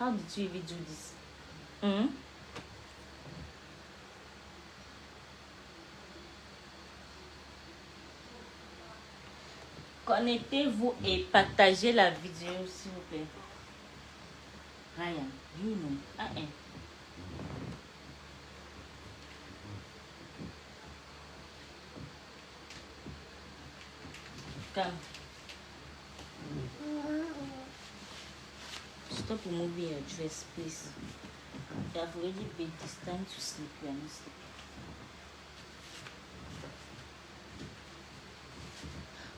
How did you even do this? Hmm? Connectez-vous et partagez la vidéo, s'il vous plaît. Ryan, you know. Come. Stop moving your dress, please. You have already been. It's time to sleep. You are not sleeping.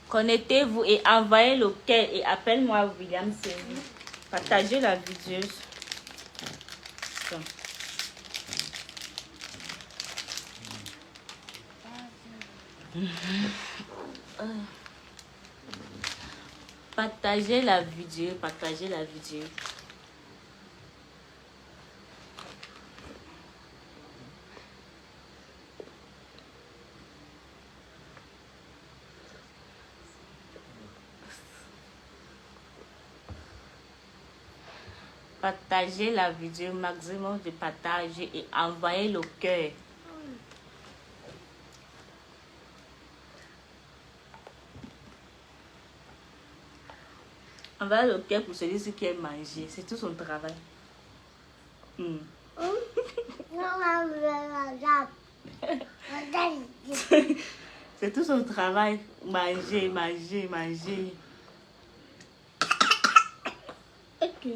Connectez-vous et envoyez le cœur et appelle-moi William Seri. Partagez la vidéo. Partagez la vidéo, partagez la vidéo. Partagez la vidéo, maximum de partager et envoyez le cœur. Envoyez le cœur pour celui qui aime manger. C'est tout son travail. C'est tout son travail. Manger, manger, manger. Ok.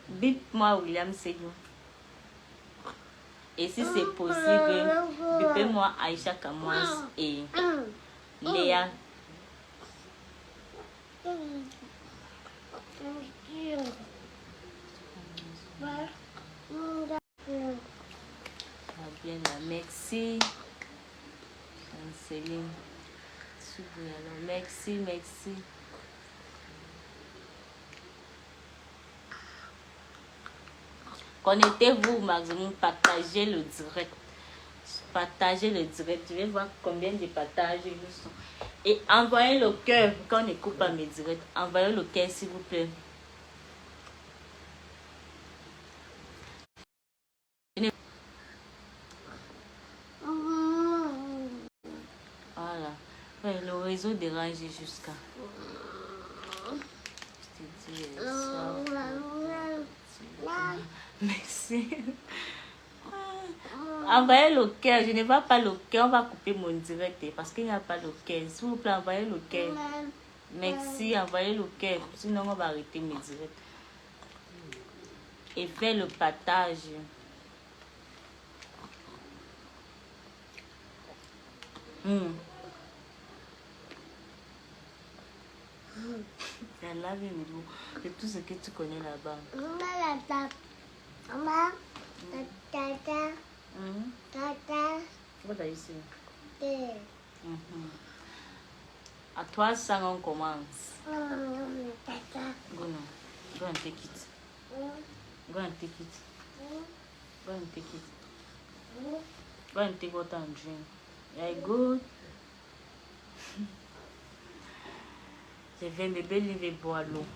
Bip-moi William Seyou. Et si c'est possible, bipez-moi Aïcha Kamouas et Léa. Bien là, merci. Céline. Merci, merci. Connectez-vous maximum, partagez le direct. Partagez le direct. Je vais voir combien de partages nous sont. Et envoyez le cœur quand on écoute pas mes directs. Envoyez le cœur s'il vous plaît. Voilà. Ouais, le réseau dérange jusqu'à. Je te dis ça. Merci. Envoyez le cœur. Je ne vois pas le cœur. On va couper mon direct parce qu'il n'y a pas le cœur. S'il vous plaît, envoyez le cœur. Merci. Envoyez le cœur. Sinon, on va arrêter mes directs. Et faites le partage. C'est la vidéo. C'est tout ce que tu connais là-bas. Maman, tata. What are you saying? À 300, on commence. Go now. Go and take it. Go and take it. Go and take it. Go and take water and drink. Yeah, good. Je vais me lever boire l'eau.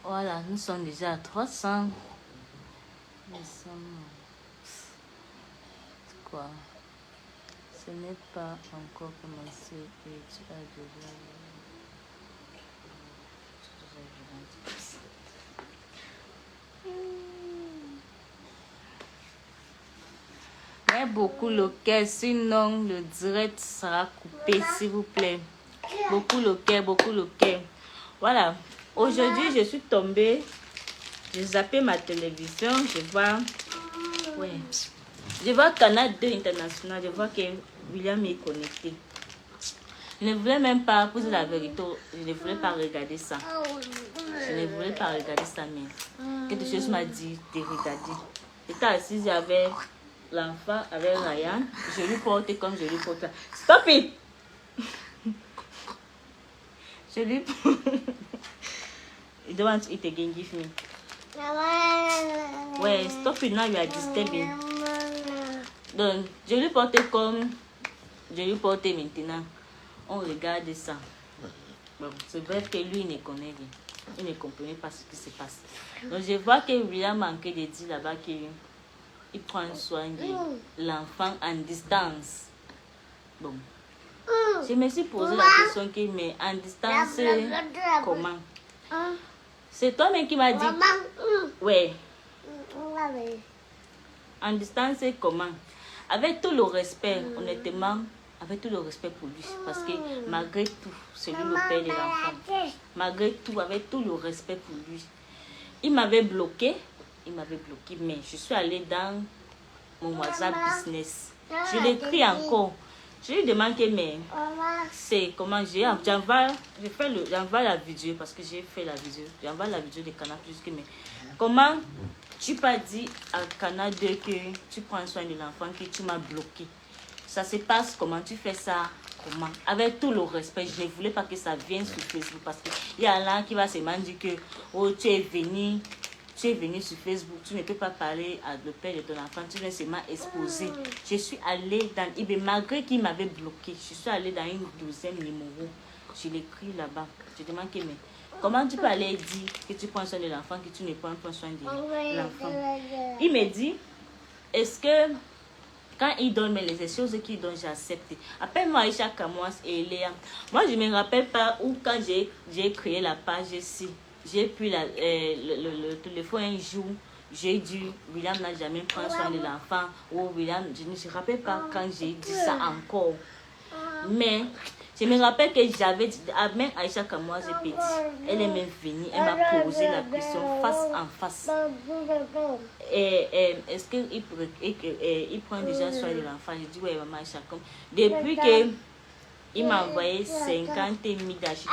Voilà, nous sommes déjà à 300. Nous sommes... C'est quoi? Ce n'est pas encore commencé et tu as déjà... Mais beaucoup le cœur, sinon le direct sera coupé, s'il vous plaît. Beaucoup le cœur, beaucoup le cœur. Voilà. Aujourd'hui, je suis tombée. J'ai zappé ma télévision. Je vois... Ouais. Je vois Canal 2 International. Je vois que William est connecté. Je ne voulais même pas, pour dire la vérité, je ne voulais pas regarder ça. Je ne voulais pas regarder ça, mais quelque chose m'a dit de regarder. J'étais assise, j'avais l'enfant avec Ryan. Je lui portais comme je lui portais. Stop it! Je lui You don't want to eat again, give me. Ouais, stop it now, you are disturbing. Donc, je lui portais comme je lui portais maintenant. On regarde ça. Bon, c'est vrai que lui, il ne connaît rien. Il ne comprenait pas ce qui se passe. Donc, je vois que William manquait de dire là-bas qu'il prend soin de l'enfant en distance. Bon. Je me suis posé la question que, mais en distance, comment? C'est toi-même qui m'as dit. Ouais. En distance, comment? Avec tout le respect, honnêtement, avec tout le respect pour lui. Parce que malgré tout, c'est lui le père de l'enfant. Malgré tout, avec tout le respect pour lui. Il m'avait bloqué. Mais je suis allée dans mon WhatsApp business. Je l'écris encore. Je lui demande que, mais c'est comment j'envoie la vidéo parce que j'ai fait la vidéo. J'envoie la vidéo de Canal Plus que, mais comment tu pas dit à Canal 2 que tu prends soin de l'enfant, que tu m'as bloqué? Ça se passe comment? Tu fais ça comment? Avec tout le respect, je ne voulais pas que ça vienne sur Facebook parce qu'il y a là qui va se dire que oh, tu es venu sur Facebook, tu ne peux pas parler à le père de ton enfant, tu viens seulement exposer. Je suis allée dans eBay, malgré qu'il m'avait bloqué, je suis allée dans une 12e numéro. Je l'écris là-bas. Je demande que, mais comment tu peux aller dire que tu prends soin de l'enfant, que tu ne prends pas soin de l'enfant? Il me dit, est-ce que quand il donne les choses qu'il donne, j'accepte. Appelle-moi Aïcha Kamouas et Léa. Moi, je ne me rappelle pas où quand j'ai créé la page ici. J'ai pris le téléphone un jour. J'ai dit, William n'a jamais pris soin de l'enfant. Ou William, je ne me rappelle pas quand j'ai dit ça encore. Mais je me rappelle que j'avais dit, même Aïcha Kamouas est petite. Elle est même venue, elle m'a posé la question face en face. Est-ce qu'il prend déjà soin de l'enfant? Je dis, oui, maman Aïcha. Depuis que il m'a envoyé 50 000 d'acheter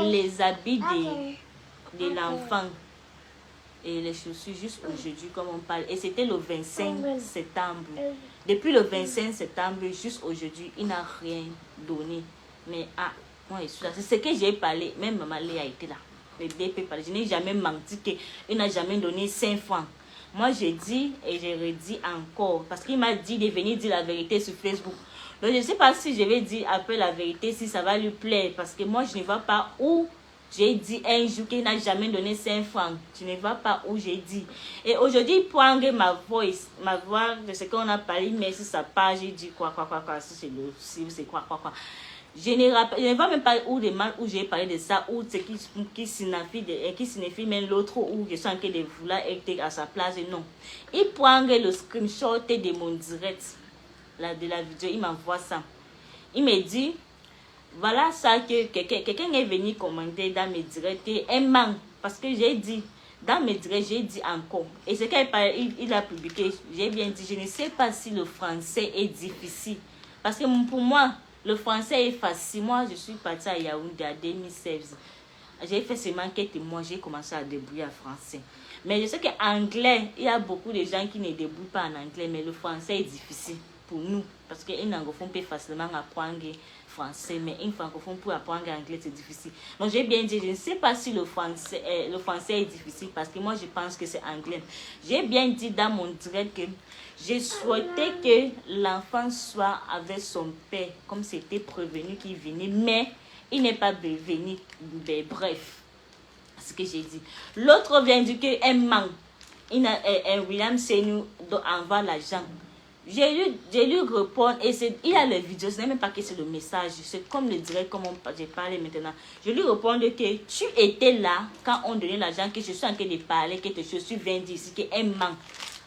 les habits de l'enfant et les chaussures juste aujourd'hui comme on parle. Et c'était le 25 septembre. Depuis le 25 septembre jusqu'à aujourd'hui, il n'a rien donné. Mais moi je suis là. C'est ce que j'ai parlé. Même maman Léa était là. Le DP parler. Je n'ai jamais menti qu'il n'a jamais donné 5 francs. Moi j'ai dit et je redis encore. Parce qu'il m'a dit de venir dire la vérité sur Facebook. Donc je ne sais pas si je vais dire après la vérité, si ça va lui plaire. Parce que moi je ne vois pas où j'ai dit un jour qu'il n'a jamais donné 5 francs. Je ne vois pas où j'ai dit. Et aujourd'hui, il prend ma voix de ce qu'on a parlé, mais sur sa page, il dit quoi, si c'est quoi. Je ne vois même pas où j'ai parlé de ça, ou ce qui signifie même l'autre, où je sens que de vouloir être à sa place. Non. Il prend le screenshot de mon direct de la vidéo, il m'envoie ça. Il me dit, voilà ça que quelqu'un est venu commander dans mes directs, un manque, parce que j'ai dit, dans mes directs, j'ai dit encore. Et ce qu'il a publié, j'ai bien dit, je ne sais pas si le français est difficile. Parce que pour moi, le français est facile. Moi, je suis partie à Yaoundé en 2016. J'ai fait seulement quelques mois, j'ai commencé à débrouiller en français. Mais je sais qu'en anglais, il y a beaucoup de gens qui ne débrouillent pas en anglais, mais le français est difficile pour nous. Parce qu'un anglophone peut facilement apprendre français, mais un francophone pour apprendre anglais, c'est difficile. Donc, j'ai bien dit, je ne sais pas si le français est difficile, parce que moi, je pense que c'est anglais. J'ai bien dit dans mon direct que j'ai souhaité que l'enfant soit avec son père, comme c'était prévenu qu'il venait, mais il n'est pas venu. Bref, ce que j'ai dit. L'autre vient dire qu'un manque. William Senou envoie l'argent. J'ai lu répondre et il a les vidéos, ce n'est même pas que c'est le message, c'est comme le direct, comme j'ai parlé maintenant. Je lui réponds que tu étais là quand on donnait l'argent, que je suis en train de parler, que je suis venu dire ici, qu'un manque,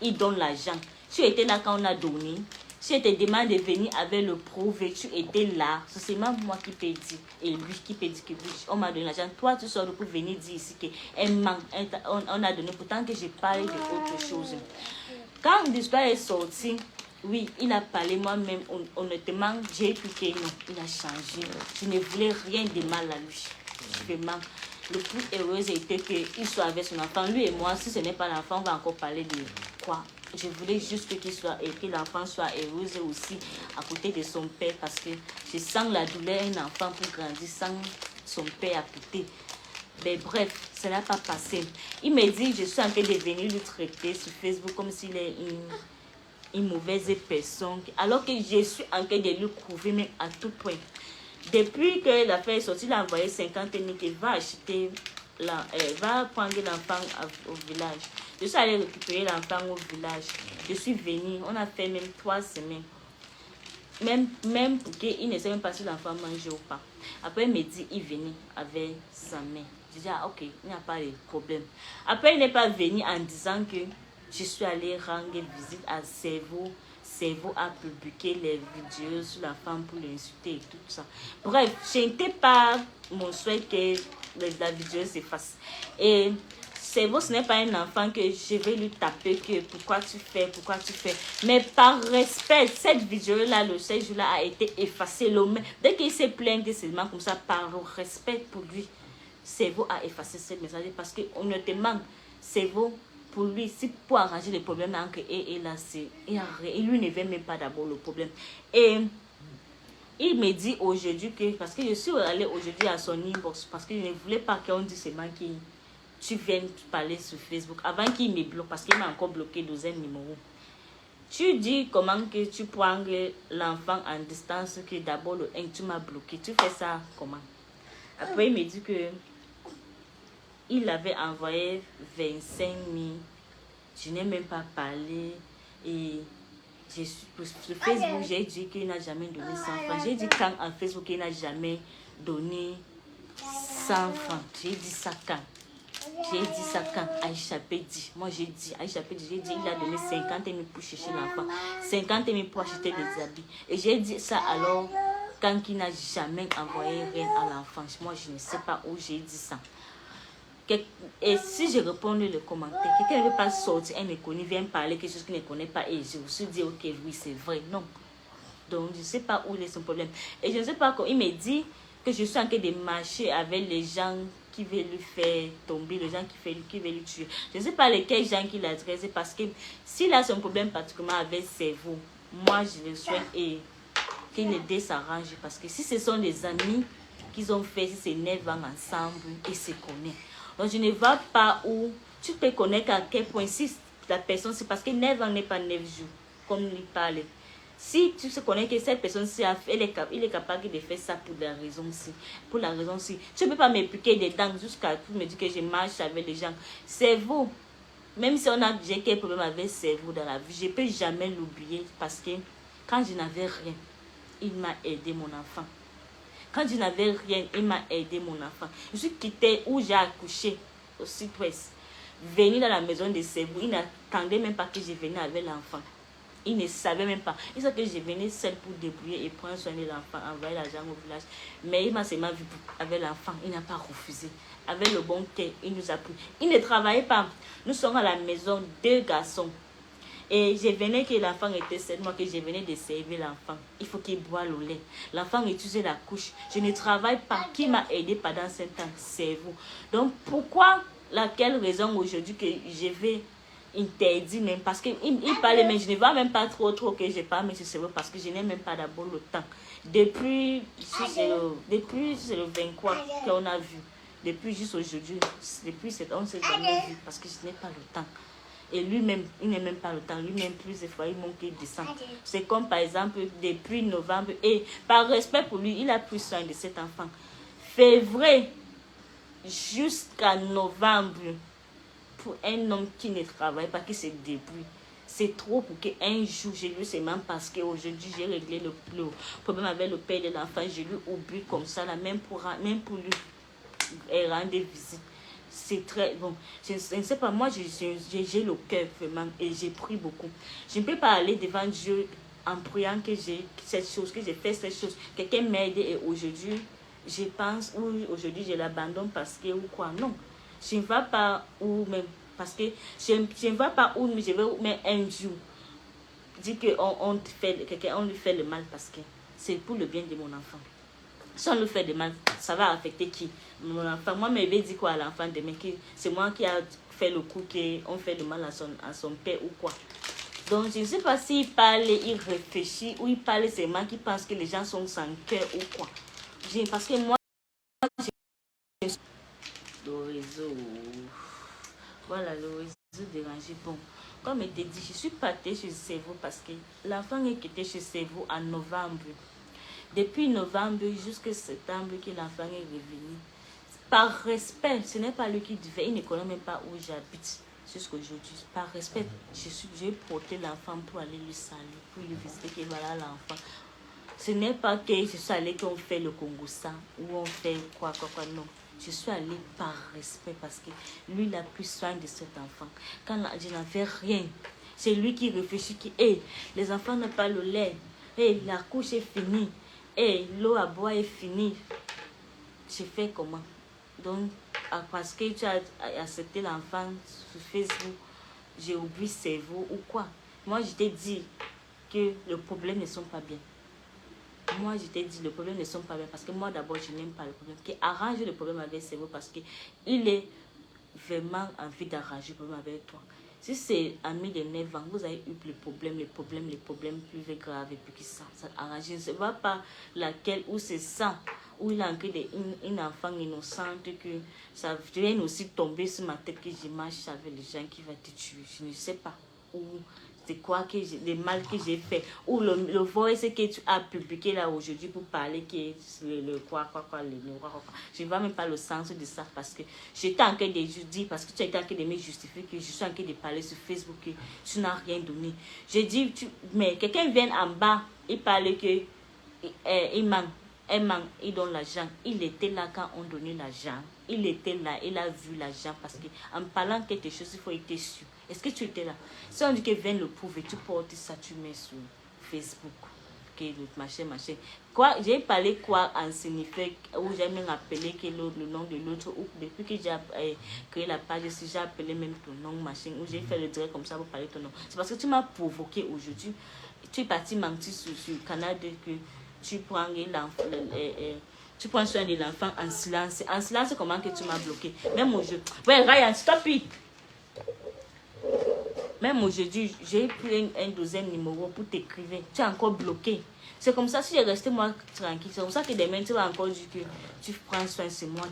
il donne l'argent. Tu étais là quand on a donné. Si je te demande de venir avec le prouver, tu étais là. C'est seulement moi qui peux dire. Et lui qui peut dire que on m'a donné l'argent. Toi, tu sors pour venir dire ici qu'un manque, on a donné, pourtant que j'ai parlé d'autre chose. Quand l'histoire est sortie, oui, il a parlé moi-même. Honnêtement, j'ai écouté, non, il a changé. Je ne voulais rien de mal à lui. Vraiment. le plus heureux était qu'il soit avec son enfant. Lui et moi, si ce n'est pas l'enfant, on va encore parler de quoi? Je voulais juste qu'il soit et que l'enfant soit heureux aussi à côté de son père parce que je sens la douleur d'un enfant pour grandir sans son père à côté. Mais bref, ça n'a pas passé. Il me dit, je suis en train de venir lui traiter sur Facebook comme s'il est une mauvaise personne. Alors que je suis en train de lui prouver même à tout point. Depuis que l'affaire est sortie, il a envoyé 50 000 qu'il va acheter, va prendre l'enfant au village. Je suis allée récupérer l'enfant au village. Je suis venue, on a fait même 3 semaines. Même pour qu'il ne sait même pas si l'enfant mange ou pas. Après, il me dit, il venait avec sa mère. Je dis, ah, ok, il n'y a pas de problème. Après, il n'est pas venu en disant que je suis allée rendre visite à Cerveau. Cerveau a publié les vidéos sur la femme pour l'insulter et tout ça. Bref, je n'étais pas mon souhait que la vidéo s'efface. Et Cerveau, ce n'est pas un enfant que je vais lui taper que pourquoi tu fais. Mais par respect, cette vidéo-là, le 16 jour-là a été effacée. Dès qu'il s'est plaint de seulement comme ça, par respect pour lui, Cerveau a effacé ce message parce que honnêtement, Cerveau, pour lui, c'est pour arranger les problèmes entre et là, il lui ne veut même pas d'abord le problème. Et il me dit aujourd'hui que, parce que je suis allée aujourd'hui à son inbox, parce qu'il ne voulait pas qu'on dise seulement que tu viennes parler sur Facebook, avant qu'il me bloque, parce qu'il m'a encore bloqué 12e numéro. Tu dis comment que tu prends l'enfant en distance, que d'abord le 1, tu m'as bloqué. Tu fais ça comment? Après, il me dit que il avait envoyé 25 000. Je n'ai même pas parlé. Et sur Facebook, j'ai dit qu'il n'a jamais donné 100 francs. J'ai dit quand en Facebook, il n'a jamais donné 100 francs. J'ai dit ça quand? J'ai dit ça quand Aïcha dit. Moi, j'ai dit, Aïcha dit, j'ai dit, il a donné 50 000 pour chercher l'enfant. 50 000 pour acheter des habits. Et j'ai dit ça alors quand il n'a jamais envoyé rien à l'enfant. Moi, je ne sais pas où j'ai dit ça. Et si je réponds le commentaire, quelqu'un ne veut pas sortir, un méconnu vient parler quelque chose qu'il ne connaît pas et je me suis dit, ok, oui, c'est vrai. Non. Donc, je ne sais pas où est son problème. Et je ne sais pas quand il me dit que je suis en train de marcher avec les gens qui veulent lui faire tomber, les gens qui veulent lui tuer. Je ne sais pas lesquels gens qu'il adresse parce que s'il a son problème particulièrement avec cerveau, moi, je le souhaite et qu'il les deux s'arrange parce que si ce sont des amis qu'ils ont fait, si c'est 9 ans ensemble, ils se connaissent. Donc, je ne vais pas où tu peux connaître à quel point si la personne, c'est parce que 9 ans n'est pas 9 jours, comme il parlait. Si tu se connais que cette personne-ci, il est capable de faire ça pour la raison-ci. Pour la raison-ci. Tu ne peux pas m'impliquer dedans jusqu'à tout me dire que je marche avec les gens. Cerveau. Même si on a déjà quelques problèmes avec cerveau dans la vie, je ne peux jamais l'oublier parce que quand je n'avais rien, il m'a aidé mon enfant. Quand je n'avais rien, il m'a aidé mon enfant. Je suis quittée où j'ai accouché au sud-ouest. Venu dans la maison de Cerveau, il n'attendait même pas que je vienne avec l'enfant. Il ne savait même pas. Il sait que je venais seule pour débrouiller et prendre soin de l'enfant, envoyer l'argent au village. Mais il m'a seulement vu avec l'enfant. Il n'a pas refusé. Avec le bon cœur, il nous a pris. Il ne travaillait pas. Nous sommes à la maison, 2 garçons. Et je venais que l'enfant était seul, moi que je venais de servir l'enfant. Il faut qu'il boive le lait. L'enfant utilisait la couche. Je ne travaille pas. Qui m'a aidé pendant 5 ans? C'est vous. Donc pourquoi, laquelle raison aujourd'hui que je vais interdire même? Parce qu'il parlait, mais je ne vois même pas trop que je parle, mais c'est vrai parce que je n'ai même pas d'abord le temps. Depuis c'est le 23 qu'on a vu. Depuis juste aujourd'hui. Depuis cette 11 jamais vu parce que je n'ai pas le temps. Et lui-même, il n'a même pas le temps. Lui-même, plusieurs fois, il manque de sang. C'est comme, par exemple, depuis novembre. Et par respect pour lui, il a pris soin de cet enfant. Février jusqu'à novembre, pour un homme qui ne travaille pas, qui se débrouille, c'est trop pour qu'un jour, j'ai lu seulement parce qu'aujourd'hui, j'ai réglé le problème avec le père de l'enfant. Je lui oublie comme ça, là, même pour lui rendre visite. C'est très bon. Je ne sais pas, moi, j'ai le cœur vraiment et j'ai pris beaucoup. Je ne peux pas aller devant Dieu en priant que j'ai cette chose, que j'ai fait cette chose. Quelqu'un m'a aidé et aujourd'hui, je pense, ou aujourd'hui, je l'abandonne parce que, ou quoi. Non, je ne vais pas où même, parce que je ne vais pas où, mais je vais mais un jour dire qu'on lui fait le mal parce que c'est pour le bien de mon enfant. Si on lui fait de mal, ça va affecter qui? Mon enfant. Moi, je vais dire quoi à l'enfant demain? C'est moi qui a fait le coup qu'on fait de mal à son père ou quoi. Donc, je ne sais pas s'il parle, il réfléchit ou il parle seulement qui pense que les gens sont sans cœur ou quoi. Parce que moi, le réseau. Voilà, le réseau dérangé. Bon, comme je t'ai dit, je suis partie chez Cerveau parce que l'enfant est quitté chez Cerveau en novembre. Depuis novembre jusqu'à septembre que l'enfant est revenu. Par respect, ce n'est pas lui qui devait, il ne connaît même pas où j'habite jusqu'aujourd'hui. Par respect, j'ai porté l'enfant pour aller lui saluer, pour lui visiter que voilà l'enfant. Ce n'est pas que je suis allée qu'on fait le Congo-ça ou on fait quoi, non. Je suis allée par respect parce que lui, il a pris soin de cet enfant. Quand je n'en fais rien, c'est lui qui réfléchit que hey, les enfants n'ont pas le lait, hey, la couche est finie, hey, l'eau à boire est finie. Je fais comment? Donc, parce que tu as accepté l'enfant sur Facebook, j'ai oublié cerveau ou quoi? Moi, je t'ai dit que le problème ne sont pas bien. Moi, je t'ai dit, le problème ne sont pas bien parce que moi, d'abord, je n'aime pas le problème. Qui arrange le problème avec cerveau parce qu'il est vraiment envie d'arranger le problème avec toi. Si c'est à 9 ans, vous avez eu les problèmes plus graves et puis ça arrange. Je ne sais pas laquelle, où c'est ça, où il a un enfant innocente, que ça vient aussi tomber sur ma tête que je marche avec les gens qui vont te tuer. Je ne sais pas où. C'est quoi que le mal que j'ai fait ou le voice que tu as publié là aujourd'hui pour parler que je ne vois même pas le sens de ça parce que j'étais en train de dire parce que tu étais en train de me justifier que je suis en train de parler sur Facebook que tu n'as rien donné. J'ai dit mais quelqu'un vient en bas il parle que il donne l'argent. Il était là quand on donnait l'argent. Il était là, il a vu l'argent parce qu'en parlant quelque chose, il faut être sûr. Est-ce que tu étais là? Si on dit que viens le prouver, tu portes ça, tu mets sur Facebook. Que le machin. Quoi, j'ai parlé quoi en signifiant, ou j'ai même appelé que le nom de l'autre, ou depuis que j'ai créé la page, si j'ai appelé même ton nom, machin, ou j'ai fait le direct comme ça pour parler ton nom. C'est parce que tu m'as provoqué aujourd'hui. Tu es parti mentir sur le canal de que tu prends tu prends soin de l'enfant en silence. En silence, comment que tu m'as bloqué? Même aujourd'hui. Ouais, Ryan, stop it. Même aujourd'hui, j'ai pris un deuxième numéro pour t'écrire. Tu es encore bloqué. C'est comme ça, si j'ai resté moi tranquille, c'est comme ça que demain tu vas encore dire que tu prends soin, c'est moi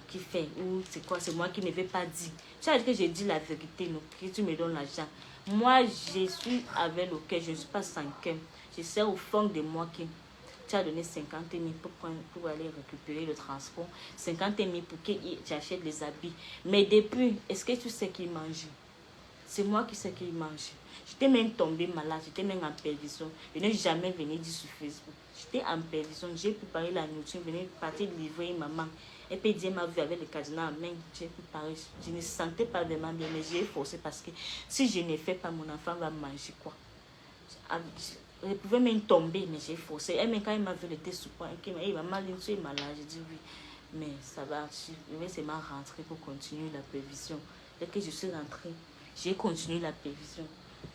qui fais. Ou c'est quoi, c'est moi qui ne vais pas dire. Tu as dit que j'ai dit la vérité, non, que tu me donnes l'argent. Moi, je suis avec le cœur, je ne suis pas sans cœur. Je sais au fond de moi que tu as donné 50 000 pour aller récupérer le transport. 50 000 pour que tu achètes les habits. Mais depuis, est-ce que tu sais qu'il mange? C'est moi qui sais qu'il mange. J'étais même tombée malade, j'étais même en perdition. Je n'ai jamais venu dire sur Facebook. J'étais en perdition, j'ai préparé la nourriture, je venais partir livrer maman. Et puis Dieu m'a vu avec le cadenas en main. J'ai préparé. Je ne sentais pas vraiment bien, mais j'ai forcé parce que si je ne fais pas, mon enfant va manger quoi? Je pouvais même tomber, mais j'ai forcé. Et même quand il m'a vu, il était sous point. Il m'a dit, maman, tu es malade. J'ai dit oui, mais ça va. Je vais seulement rentrer pour continuer la prévision. Dès que je suis rentrée, j'ai continué la prévision.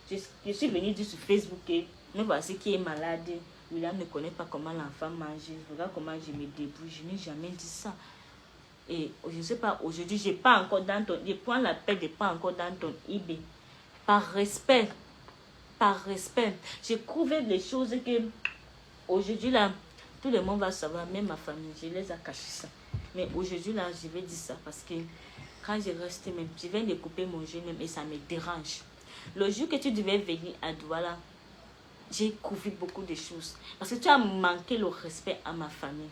Je suis venue dire sur Facebook que me voici qui est malade. William ne connaît pas comment l'enfant mange. Regarde comment je me débrouille. Je n'ai jamais dit ça. Et je ne sais pas, aujourd'hui, je pas encore dans ton... Je prends la peine de pas encore dans ton eBay. Par respect. Par respect. J'ai trouvé des choses que... Aujourd'hui, là, tout le monde va savoir, même ma famille. Je les ai cachés ça. Mais aujourd'hui, là, je vais dire ça parce que... Quand je reste même, je viens de couper mon jeu même et ça me dérange. Le jour que tu devais venir à Douala, j'ai couvert beaucoup de choses. Parce que tu as manqué le respect à ma famille.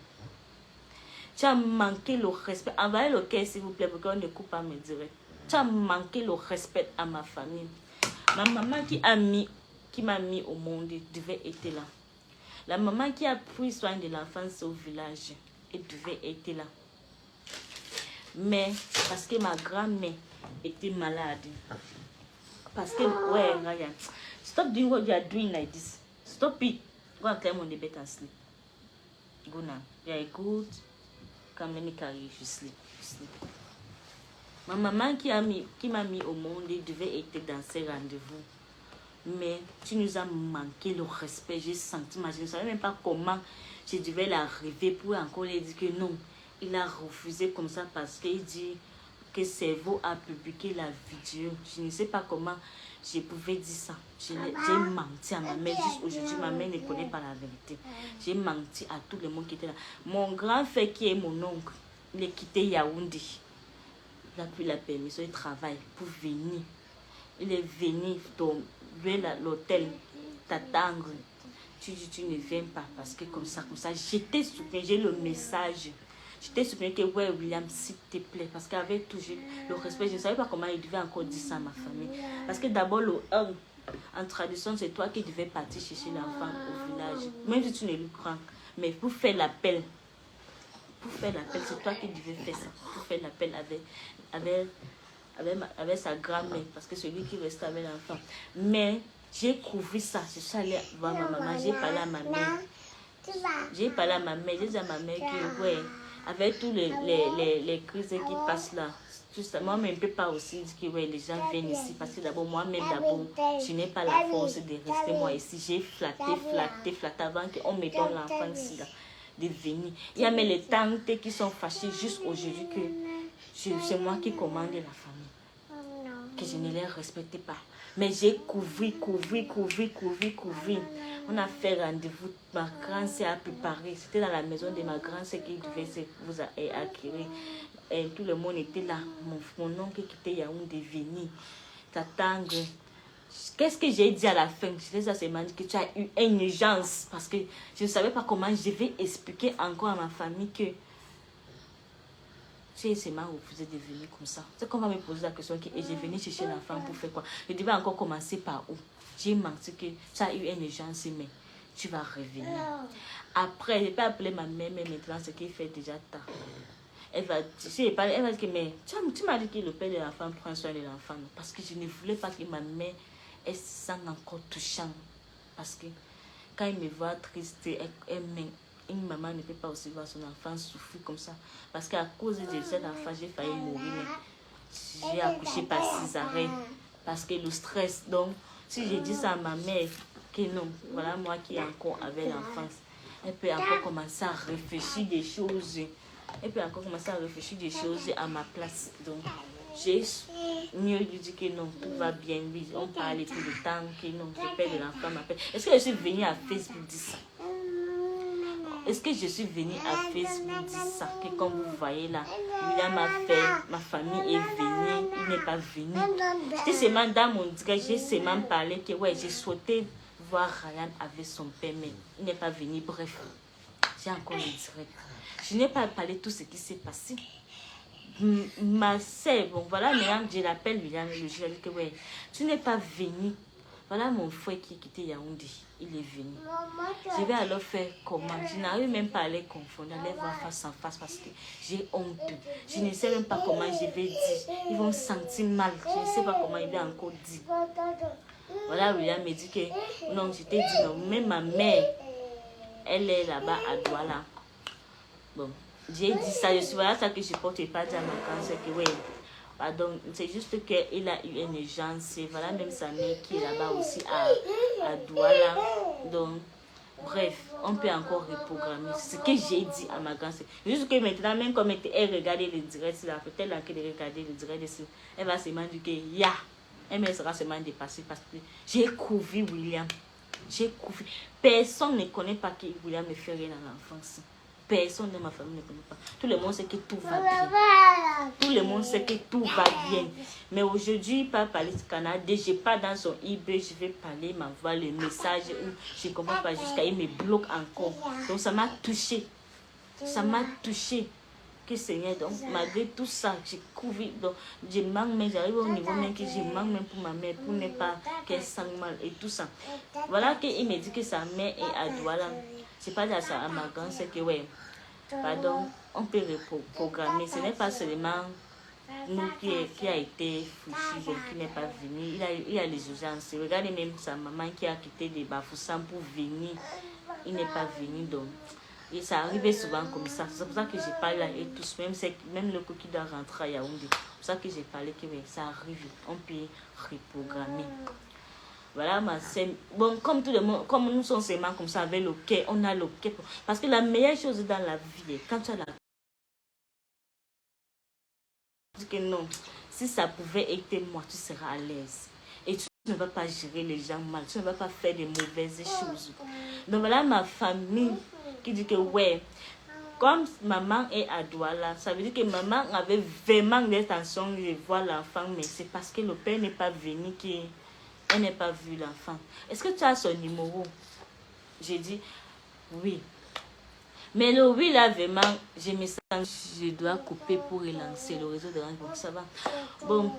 Tu as manqué le respect. Envoyez le cœur s'il vous plaît, pour qu'on ne coupe pas mes directs. Tu as manqué le respect à ma famille. Ma maman qui m'a mis au monde devait être là. La maman qui a pris soin de l'enfance au village, elle devait être là. Mais parce que ma grand-mère était malade. Parce que, ouais, Ryan, stop doing what you are doing like this. Stop it. Go and climb on the bed and sleep. Go now. You are good. Come, let me carry you. You sleep. Ma maman qui m'a mis au monde devait être dans ses rendez-vous. Mais tu nous as manqué le respect. J'ai senti, je ne savais même pas comment je devais l'arriver pour encore lui dire que non. Il a refusé comme ça parce qu'il dit que Cerveau a publié la vidéo. Je ne sais pas comment je pouvais dire ça. J'ai menti à ma mère. Juste aujourd'hui, ma mère ne connaît pas la vérité. J'ai menti à tout le monde qui était là. Mon grand frère qui est mon oncle, il est quitté Yaoundé. Il a pris la permission de travail pour venir. Il est venu tomber l'hôtel, t'attendre. Tu dis, tu ne viens pas parce que comme ça, j'étais soutenue, j'ai le message. J'étais soutenue que, ouais, William, s'il te plaît, parce qu'avec toujours le respect, je ne savais pas comment il devait encore dire ça à ma famille. Parce que d'abord, en tradition, c'est toi qui devais partir chercher l'enfant au village. Même si tu ne le prends. Mais pour faire l'appel, c'est toi qui devais faire ça. Pour faire l'appel avec sa grand-mère, parce que celui qui restait avec l'enfant. Mais j'ai couvert ça. Je suis allée voir ma maman, j'ai parlé à ma mère. J'ai parlé à ma mère, j'ai dit à ma mère que, ouais, avec tous les crises qui passent là, tout ça, moi-même, je ne peux pas aussi dire que ouais, les gens viennent ici, parce que d'abord, moi-même, je n'ai pas la force de rester moi ici. J'ai flatté avant qu'on me donne l'enfant ici, là, de venir. Il y a même les tantes qui sont fâchées juste aujourd'hui que c'est moi qui commande la famille, que je ne les respectais pas. Mais j'ai couvert. On a fait rendez-vous. Ma grand-sœur a préparé. C'était dans la maison de ma grand-sœur qui devait vous acquérir. Et tout le monde était là. Mon oncle qui était Yaoundé venu t'attendre. Qu'est-ce que j'ai dit à la fin? C'est m'a dit que tu as eu une urgence. Parce que je ne savais pas comment je vais expliquer encore à ma famille que c'est m'a refusé de venir comme ça. C'est qu'on va me poser la question et j'ai venu chercher l'enfant pour faire quoi? Je devais encore commencer par où? J'ai menti que tu as eu une urgence, mais tu vas revenir. Après, je peux appeler ma mère, mais maintenant, ce qui fait déjà tard. Elle va dire que mais tu m'as dit que le père de l'enfant prend soin de l'enfant. Parce que je ne voulais pas que ma mère elle se sente encore touchante. Parce que quand elle me voit triste, une maman ne peut pas aussi voir son enfant souffrir comme ça. Parce qu'à cause de cet enfant, j'ai failli mourir. J'ai accouché par césarienne. Parce que le stress. Donc, si je dis ça à ma mère, que non, voilà moi qui est encore avec l'enfance, elle peut encore commencer à réfléchir des choses. Elle peut encore commencer à réfléchir des choses à ma place. Donc, j'ai mieux lui dire que non, tout va bien. Oui, on parle tout le temps, que non, le père de l'enfant m'appelle. Est-ce que je suis venue à Facebook dire ça? Est-ce que je suis venue à Facebook dire ça? Que comme vous voyez là, William a fait, ma famille est venue, il n'est pas venu. J'étais seulement dans mon direct, j'ai seulement parlé que ouais, j'ai souhaité voir Ryan avec son père, mais il n'est pas venu. Bref, j'ai encore le direct. Je n'ai pas parlé de tout ce qui s'est passé. Ma sœur, bon voilà, maintenant je l'appelle William, je lui dis que ouais, tu n'es pas venu. Voilà mon frère qui a quitté Yaoundé, il est venu. Je vais alors faire comment? Je n'arrive même pas à les confondre, à les voir face en face parce que j'ai honte. Je ne sais même pas comment je vais dire. Ils vont se sentir mal. Je ne sais pas comment il va encore dire. Voilà, William me dit que non, je t'ai dit non. Même ma mère, elle est là-bas à Douala. Bon, j'ai dit ça, voilà ça que je porte pas dire à ma grand-sœur que oui. Pardon, c'est juste qu'il a eu une urgence. Voilà, même sa mère qui est là-bas aussi à Douala. Donc, bref, on peut encore reprogrammer. C'est ce que j'ai dit à ma grand-sœur. Juste que maintenant, même comme elle regarde le direct, peut-être qu'elle regarde le direct, elle va se dire que ya. Elle sera seulement dépassée parce que j'ai couvert William. J'ai couvert. Personne ne connaît pas que William ne fait rien dans l'enfance. Personne de ma famille ne connaît pas. Tout le monde sait que tout va bien. Tout le monde sait que tout va bien. Mais aujourd'hui, il parle parler du Canada. Je pars dans son eBay, je vais parler, m'envoie le message où je ne comprends pas jusqu'à il me bloque encore. Donc ça m'a touché. Ça m'a touché. Que Seigneur, donc malgré tout ça, j'ai couvert. Donc je manque même, j'arrive au niveau même que je manque même pour ma mère, pour ne pas qu'elle sente mal et tout ça. Voilà qu'il me dit que sa mère est à Douala. C'est pas à ça à ma grand, c'est que ouais, pardon, on peut reprogrammer. Ce n'est pas seulement nous qui a été foutu, donc qui n'est pas venu. Il a les urgences. Regardez même sa maman qui a quitté des Bafoussam pour venir. Il n'est pas venu donc. Et ça arrivait souvent comme ça. C'est pour ça que j'ai parlé là et tous, même le coquille doit rentrer à Yaoundé. C'est pour ça que j'ai parlé que ouais, ça arrive. On peut reprogrammer. Voilà, ma sœur. Bon, comme tout le monde, comme nous sommes seulement comme ça avec le cœur, on a le cœur. Parce que la meilleure chose dans la vie, quand tu as la... que non, si ça pouvait être moi, tu seras à l'aise. Et tu ne vas pas gérer les gens mal, tu ne vas pas faire de mauvaises choses. Donc voilà ma famille qui dit que ouais, comme maman est à Douala, ça veut dire que maman avait vraiment l'intention de voir l'enfant, mais c'est parce que le père n'est pas venu qu'elle n'a pas vu l'enfant. Est-ce que tu as son numéro? J'ai dit oui. Mais le oui là, vraiment, je me sens, je dois couper pour relancer le réseau de rencontre. Ça va. Bon,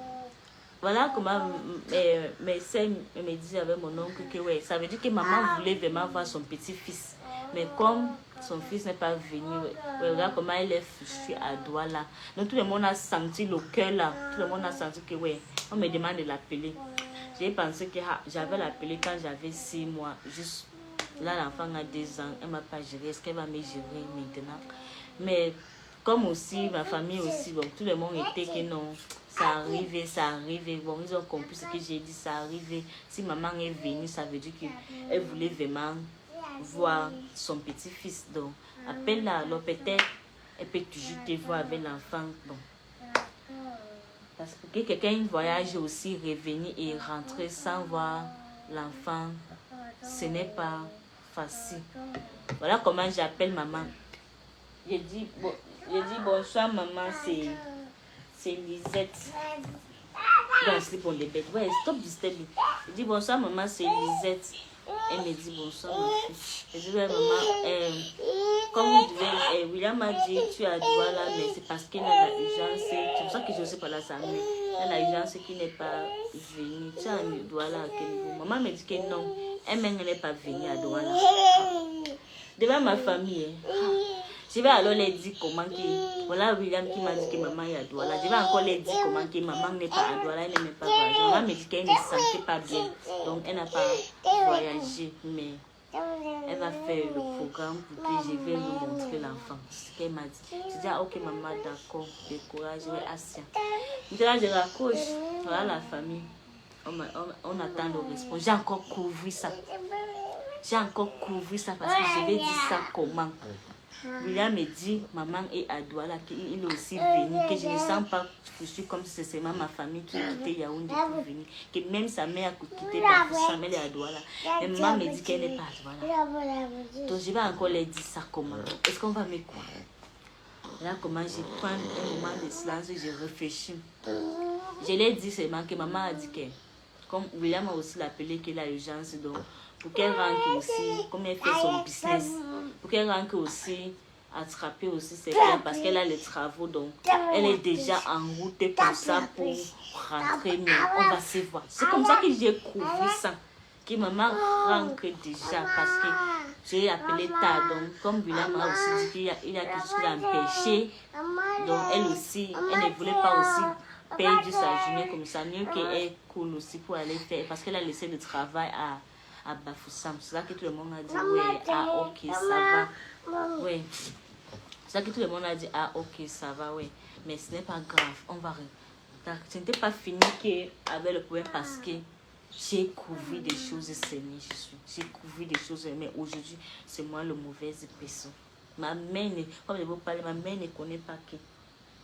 voilà comment mes soeurs me disaient avec mon oncle que ouais, ça veut dire que maman voulait vraiment voir son petit-fils. Mais comme son fils n'est pas venu, ouais, regarde comment elle est fichue à Douala. Donc tout le monde a senti le cœur là. Tout le monde a senti que ouais, on me demande de l'appeler. J'ai pensé que j'avais l'appelé quand j'avais 6 mois. Juste là, l'enfant a 2 ans, elle ne m'a pas géré. Est-ce qu'elle va me gérer maintenant? Mais comme aussi, ma famille aussi, bon, tout le monde était que non, ça arrivait, ça arrivait. Bon, ils ont compris ce que j'ai dit, ça arrivait. Si maman est venue, ça veut dire qu'elle voulait vraiment voir son petit-fils. Donc, appelle-la, alors peut-être, elle peut toujours te voir avec l'enfant. Bon. Parce que quelqu'un voyage aussi, revenir et rentrer sans voir l'enfant, ce n'est pas facile. Voilà comment j'appelle maman. J'ai dit bonsoir maman, c'est Lisette. Don't sleep on the bed. Ouais, stop disturbing. J'ai dit bonsoir maman, c'est Lisette. Elle me dit bonsoir ma fille. Je dis ouais maman, comme vous devez, William m'a dit tu as droit là, mais c'est parce qu'il a l'urgence. C'est pour ça que je ne sais pas là ça. Mais il a l'urgence qui n'est pas venue. Tu as un droit là à quel niveau? Maman me dit que non, elle-même n'est pas venue à Douala. Devant ma famille, je vais alors les dire comment que... Voilà William qui m'a dit que maman est à Douala. Je vais encore les dire comment que maman n'est pas à Douala, elle n'est pas voyagée. Maman me dit qu'elle ne se sentait pas bien. Donc elle n'a pas voyagé. Mais elle va faire le programme pour que je vais lui montrer l'enfant. C'est ce qu'elle m'a dit. Je dis ah, ok maman, d'accord, de courage, je vais assis. Maintenant je raccroche. Voilà la famille. On attend le réponse. J'ai encore couvert ça. J'ai encore couvert ça parce que je vais dire ça comment. William me dit, maman est à Douala, qu'il est aussi venu, que je ne sens pas fichu comme si c'est seulement ma famille qui a quitté Yaoundé pour venir. Que même sa mère a quitté Bafoussam, elle est à Douala. Mais maman me dit qu'elle n'est pas à Douala. Donc je vais encore leur dire ça comment. Est-ce qu'on va me croire? Là, comment je prends un moment de silence, je réfléchis. Je leur dis seulement que maman a dit que, comme William a aussi appelé qu'il a urgence, donc pour qu'elle rentre aussi, comme elle fait son business, pour qu'elle rentre aussi, attraper aussi ses clients parce qu'elle a les travaux, donc elle est déjà en route pour ça, pour rentrer, mais on va se voir. C'est comme ça que j'ai couvert ça, que maman rentre déjà parce que j'ai appelé tard, donc comme William a aussi dit qu'il y a quelque chose à empêcher, donc elle aussi, elle ne voulait pas aussi perdre sa journée comme ça, mieux qu'elle coule aussi pour aller faire, parce qu'elle a laissé le travail à Bafoussam. C'est là que tout le monde a dit ouais, ah ok, ça va. Ouais. C'est là que tout le monde a dit ah ok, ça va, ouais. Mais ce n'est pas grave, on va rester. Ce n'était pas fini avec le problème parce que j'ai couvert des choses saines, j'ai couvert des choses, mais aujourd'hui, c'est moi le mauvais personne. Ma mère, comme je vous parle, ma mère ne connaît pas que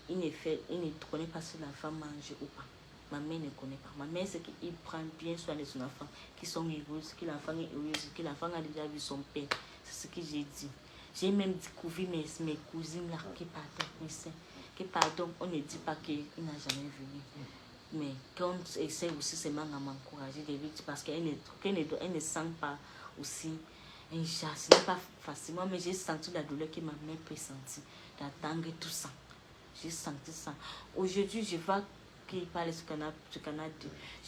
il ne connaît pas si l'enfant mange ou pas. Ma mère ne connaît pas. Ma mère, c'est qu'il prend bien soin de son enfant, qu'ils sont heureux, que l'enfant est heureux, que l'enfant a déjà vu son père. C'est ce que j'ai dit. J'ai même découvert mes cousines là qui partent. Que pardon, on ne dit pas qu'il n'a jamais venu. Mais quand on essaie aussi seulement à m'encourager de vivre parce qu'elle ne sent pas aussi un chat. Ce n'est pas facilement, mais j'ai senti la douleur que ma mère peut sentir, d'attendre tout ça. J'ai senti ça. Aujourd'hui, je vois qu'il parle ce Canada.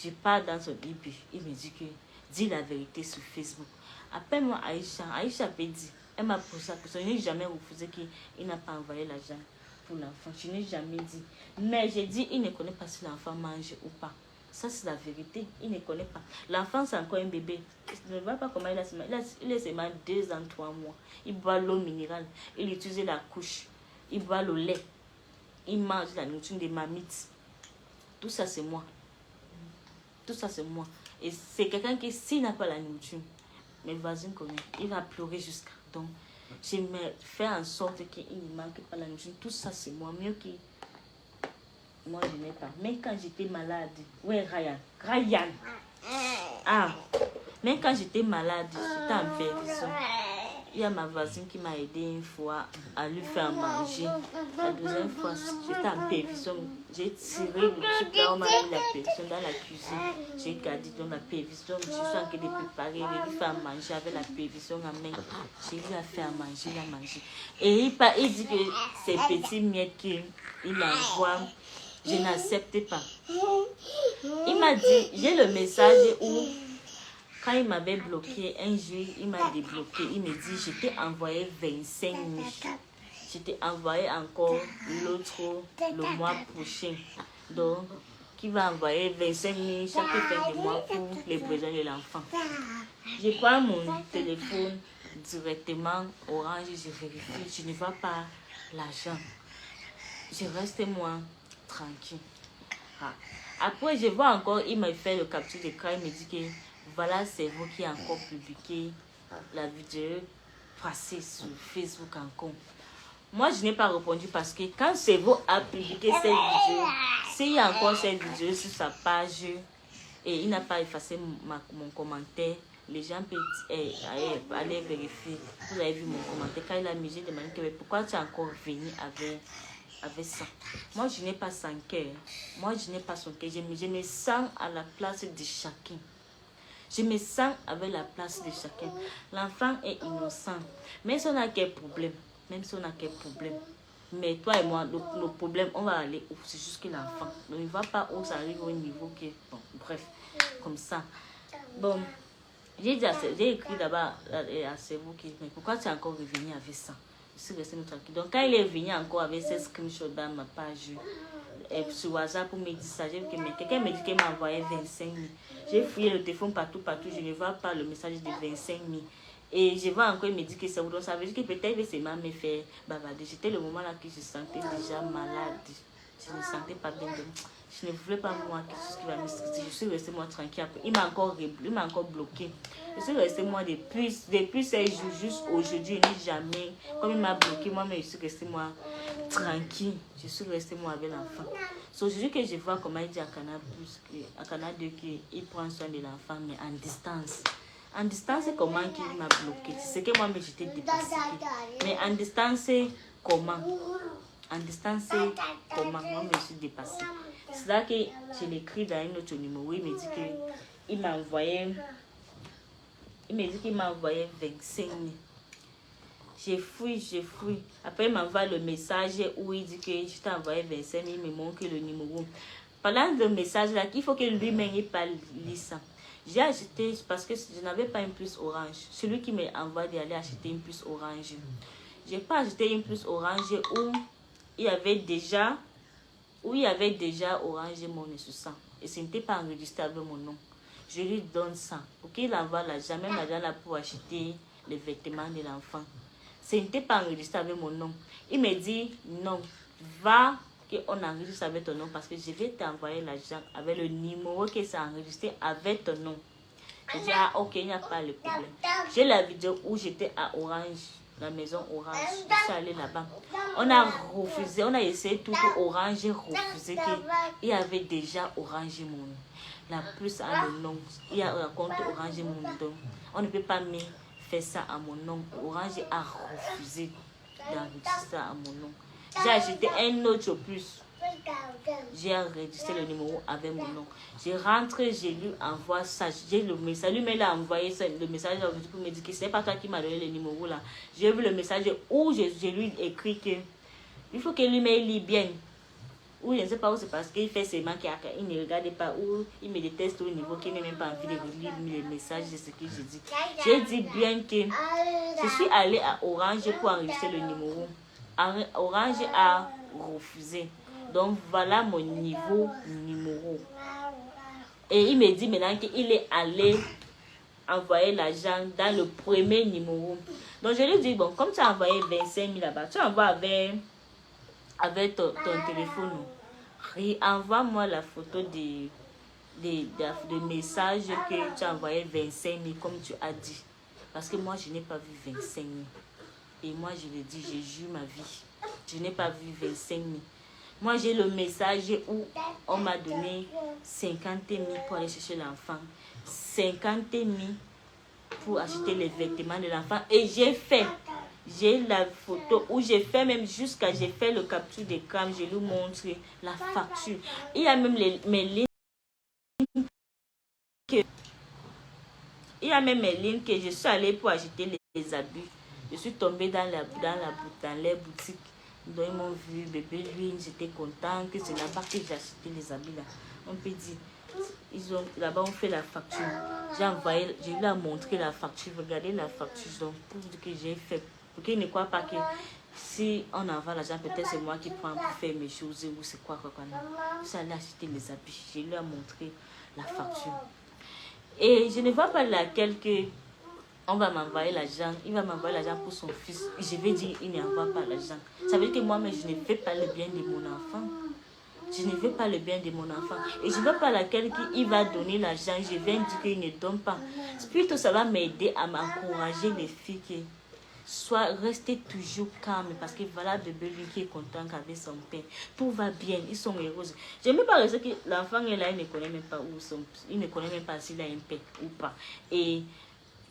Je pars dans son IB. Il me dit que dis la vérité sur Facebook. Appelle-moi Aïcha. Aïcha peut dire. Elle m'a posé la question. Je n'ai jamais refusé qu'il n'a pas envoyé l'argent pour l'enfant. Je n'ai jamais dit. Mais j'ai dit, il ne connaît pas si l'enfant mange ou pas. Ça, c'est la vérité. Il ne connaît pas. L'enfant, c'est encore un bébé. Il ne voit pas comment il a seulement. Il est seulement 2 ans, 3 mois. Il boit l'eau minérale. Il utilise la couche. Il boit le lait. Il mange la nourriture des mamites. Tout ça, c'est moi. Tout ça, c'est moi. Et c'est quelqu'un qui, s'il n'a pas la nourriture, mes voisins connaissent, il va pleurer jusqu'à. Donc, je me fais en sorte qu'il ne manque pas la nourriture. Tout ça, c'est moi. Mieux que moi, je n'ai pas. Même quand j'étais malade, ouais, Ryan. Ah, même quand j'étais malade, j'étais en perdition. Il y a ma voisine qui m'a aidé une fois à lui faire manger. La deuxième fois, j'étais en perdition. J'ai tiré le truc là, on m'a mis la perdition dans la cuisine. J'ai gardé dans la perdition. Je suis en train de préparer, de lui faire manger avec la perdition en main. J'ai lui à faire manger, il a mangé. Et il dit que ces petits miettes qu'il envoie, je n'accepte pas. Il m'a dit, j'ai le message où... Quand il m'avait bloqué, un jour, il m'a débloqué. Il me dit, je t'ai envoyé 25 000. Je t'ai envoyé encore l'autre le mois prochain. Donc, qui va envoyer 25 000 chaque fin de mois pour les besoins de l'enfant. Je prends mon téléphone directement Orange, je vérifie, je ne vois pas l'argent. Je reste moi tranquille. Ah. Après, je vois encore, il m'a fait le capture d'écran, il me dit que voilà, c'est vous qui avez encore publié la vidéo passée sur Facebook encore. Moi, je n'ai pas répondu parce que quand c'est vous a publié cette vidéo, s'il y a encore cette vidéo sur sa page et il n'a pas effacé mon commentaire, les gens peuvent aller vérifier. Vous avez vu mon commentaire. Quand il a mis, j'ai demandé pourquoi tu es encore venu avec ça. Moi, je n'ai pas son cœur. Moi, je n'ai pas son cœur. Je me sens à la place de chacun. Je me sens avec la place de chacun. L'enfant est innocent. Même si on a quel problème. Mais toi et moi, le problème, on va aller où? C'est juste que l'enfant. Donc, il ne va pas où ça arrive au niveau que... Bon, bref, comme ça. Bon, j'ai écrit d'abord à Servo qui... Mais pourquoi tu es encore revenu avec ça? Je suis restée tranquille. Donc, quand il est venu encore avec ces screenshots dans ma page... sur WhatsApp pour me dire ça, j'ai vu que quelqu'un me dit qu'il m'a envoyé 25 000. J'ai fouillé le téléphone partout, je ne vois pas le message de 25 000. Et je vois encore, il me dit que c'est où. Donc ça veut dire que peut-être que c'est me faire bavarder. C'était le moment là que je sentais déjà malade. Je ne sentais pas bien. Donc, je ne voulais pas moi quelque chose qui va me stresser. Je suis restée moi tranquille. Après, il m'a encore bloqué. Je suis restée moi depuis 16 jours jusqu'à aujourd'hui. Ni jamais. Comme il m'a bloqué, moi, mais je suis restée moi tranquille. Je suis restée moi avec l'enfant. C'est aujourd'hui que je vois comment il dit à Canal 2 qu'il prend soin de l'enfant, mais en distance. En distance, c'est comment qu'il m'a bloqué. C'est que moi, j'étais dépassée. Mais en distance, c'est comment? En distance, c'est comment? Moi, je suis dépassée. C'est là que je l'écris dans un autre numéro. Il me dit qu'il m'a envoyé... Il me dit qu'il m'a envoyé 25 000. J'ai fouillé. Après, il m'envoie le message où il dit que je t'ai envoyé 25 000. Il me montre le numéro. Pendant le message là, il faut que lui-même il parle ça. J'ai acheté parce que je n'avais pas une puce Orange. Celui qui m'a envoyé d'aller acheter une puce Orange. Je n'ai pas acheté une puce Orange où il y avait déjà Orange Money sur ça. Et ce n'était pas enregistré avec mon nom. Je lui donne ça pour qu'il envoie l'argent, même l'argent là pour acheter les vêtements de l'enfant. Ce n'était pas enregistré avec mon nom. Il me dit non, va qu'on enregistre avec ton nom parce que je vais t'envoyer l'argent avec le numéro que c'est enregistré avec ton nom. Je dis ah ok, il n'y a pas de problème. J'ai la vidéo où j'étais à Orange, la maison Orange. Je suis allée là-bas. On a refusé, on a essayé tout pour Orange, j'ai refusé qu'il y avait déjà Orange Money. La plus à le nom, il y a un compte Orange Money. Donc, on ne peut pas me faire ça à mon nom. Orange a refusé d'enregistrer à mon nom. J'ai acheté un autre plus. J'ai enregistré le numéro avec mon nom. Je rentre, je lui envoie ça. J'ai le message. Lui m'a envoyé ça, le message pour me dire que ce n'est pas toi qui m'as donné le numéro là. J'ai vu le message où je lui écrit que il faut que lui me lit bien. Ou je ne sais pas où c'est parce qu'il fait seulement qu'il ne regarde pas ou il me déteste au niveau qu'il n'a même pas envie de lire les messages de ce que je dis. J'ai dit bien que je suis allée à Orange pour enregistrer le numéro. Orange a refusé. Donc voilà mon numéro. Et il me dit maintenant qu'il est allé envoyer l'argent dans le premier numéro. Donc je lui dis, bon, comme tu as envoyé 25 000 là-bas, tu envoies avec ton téléphone. Et envoie-moi la photo de des messages que tu as envoyé 25 000 comme tu as dit. Parce que moi, je n'ai pas vu 25 000. Et moi, je le dis, j'ai jure ma vie. Je n'ai pas vu 25 000. Moi, j'ai le message où on m'a donné 50 000 pour aller chercher l'enfant. 50 000 pour acheter les vêtements de l'enfant. Et j'ai la photo où j'ai fait même jusqu'à, j'ai fait le capture d'écran, je lui montre la facture. Il y a même mes lignes que je suis allée pour acheter les habits. Je suis tombée dans les boutiques. Donc ils m'ont vu, bébé, lui, j'étais content que c'est là-bas que j'ai acheté les habits là. On peut dire, là-bas on fait la facture. Je lui ai montré la facture, regardez la facture, donc pour dire que j'ai fait. Pour qu'il ne croit pas que si on envoie l'argent, peut-être c'est moi qui prends pour faire mes choses ou c'est quoi. Non. Je suis allée acheter les habits, je lui ai montré la facture. Et je ne vois pas laquelle que on va m'envoyer l'argent, il va m'envoyer l'argent pour son fils. Je vais dire, il n'envoie pas l'argent. Ça veut dire que moi-même, je ne fais pas le bien de mon enfant. Je ne veux pas le bien de mon enfant. Et je ne veux pas laquelle il va donner l'argent. Je viens dire qu'il ne donne pas. Plutôt, ça va m'aider à m'encourager les filles qui restez toujours calme. Parce que voilà, bébé, lui qui est content avec son père. Tout va bien, ils sont heureux. Je n'aime pas rester que l'enfant est là, il ne connaît même pas où son, il ne connaît même pas s'il a un père ou pas. Et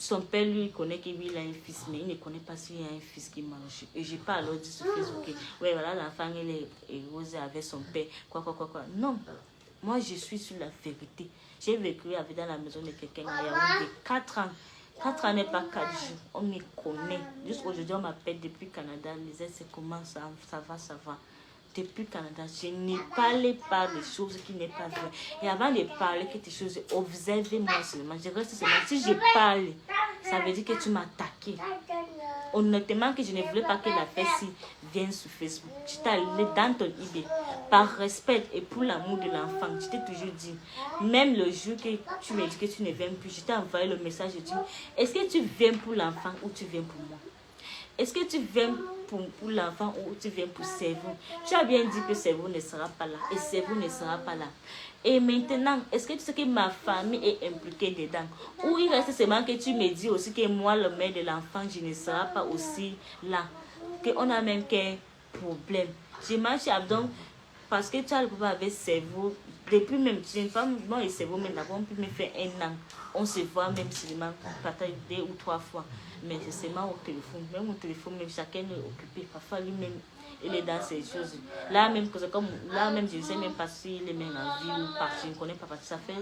son père, lui, il connaît qu'il a un fils, mais il ne connaît pas s'il y a un fils qui marche. Et je parle alors dit sur Facebook, ouais, voilà, l'enfant, il est heureuse avec son père, quoi. Non, moi, je suis sur la vérité. J'ai vécu dans la maison de quelqu'un il y a 4 ans. 4 ans n'est pas 4 jours. On me connaît. Jusqu'aujourd'hui, on m'appelle depuis le Canada. Les aides, c'est comment ça va. Depuis le Canada, je ne parle pas des choses qui n'est pas vraies. Et avant de parler quelque chose, observez-moi seulement. Je reste seulement. Si je parle, ça veut dire que tu m'as attaqué. Honnêtement, que je ne voulais pas que la fête vienne sur Facebook. J'étais allée dans ton eBay. Par respect et pour l'amour de l'enfant, je t'ai toujours dit, même le jour que tu m'as dit que tu ne viens plus, je t'ai envoyé le message, je dis, est-ce que tu viens pour l'enfant ou tu viens pour moi? Est-ce que tu viens pour l'enfant ou tu viens pour Servou? Tu as bien dit que Servou ne sera pas là et Servou ne sera pas là. Et maintenant, est-ce que tu sais que ma famille est impliquée dedans? Ou il reste seulement que tu me dis aussi que moi, le mère de l'enfant, je ne serai pas aussi là. Qu'on a même qu'un problème. Je marche donc parce que tu as le problème avec Servou. Depuis même, j'ai une femme, moi et Servou, maintenant, on peut me faire 1 an. On se voit même seulement peut-être 2 ou 3 fois. Mais c'est seulement au téléphone. Même au téléphone, même chacun est occupé. Parfois, lui-même, il est dans ces choses. Là même, je ne sais même pas s'il est même en vie ou pas. Je ne connais pas parce que ça fait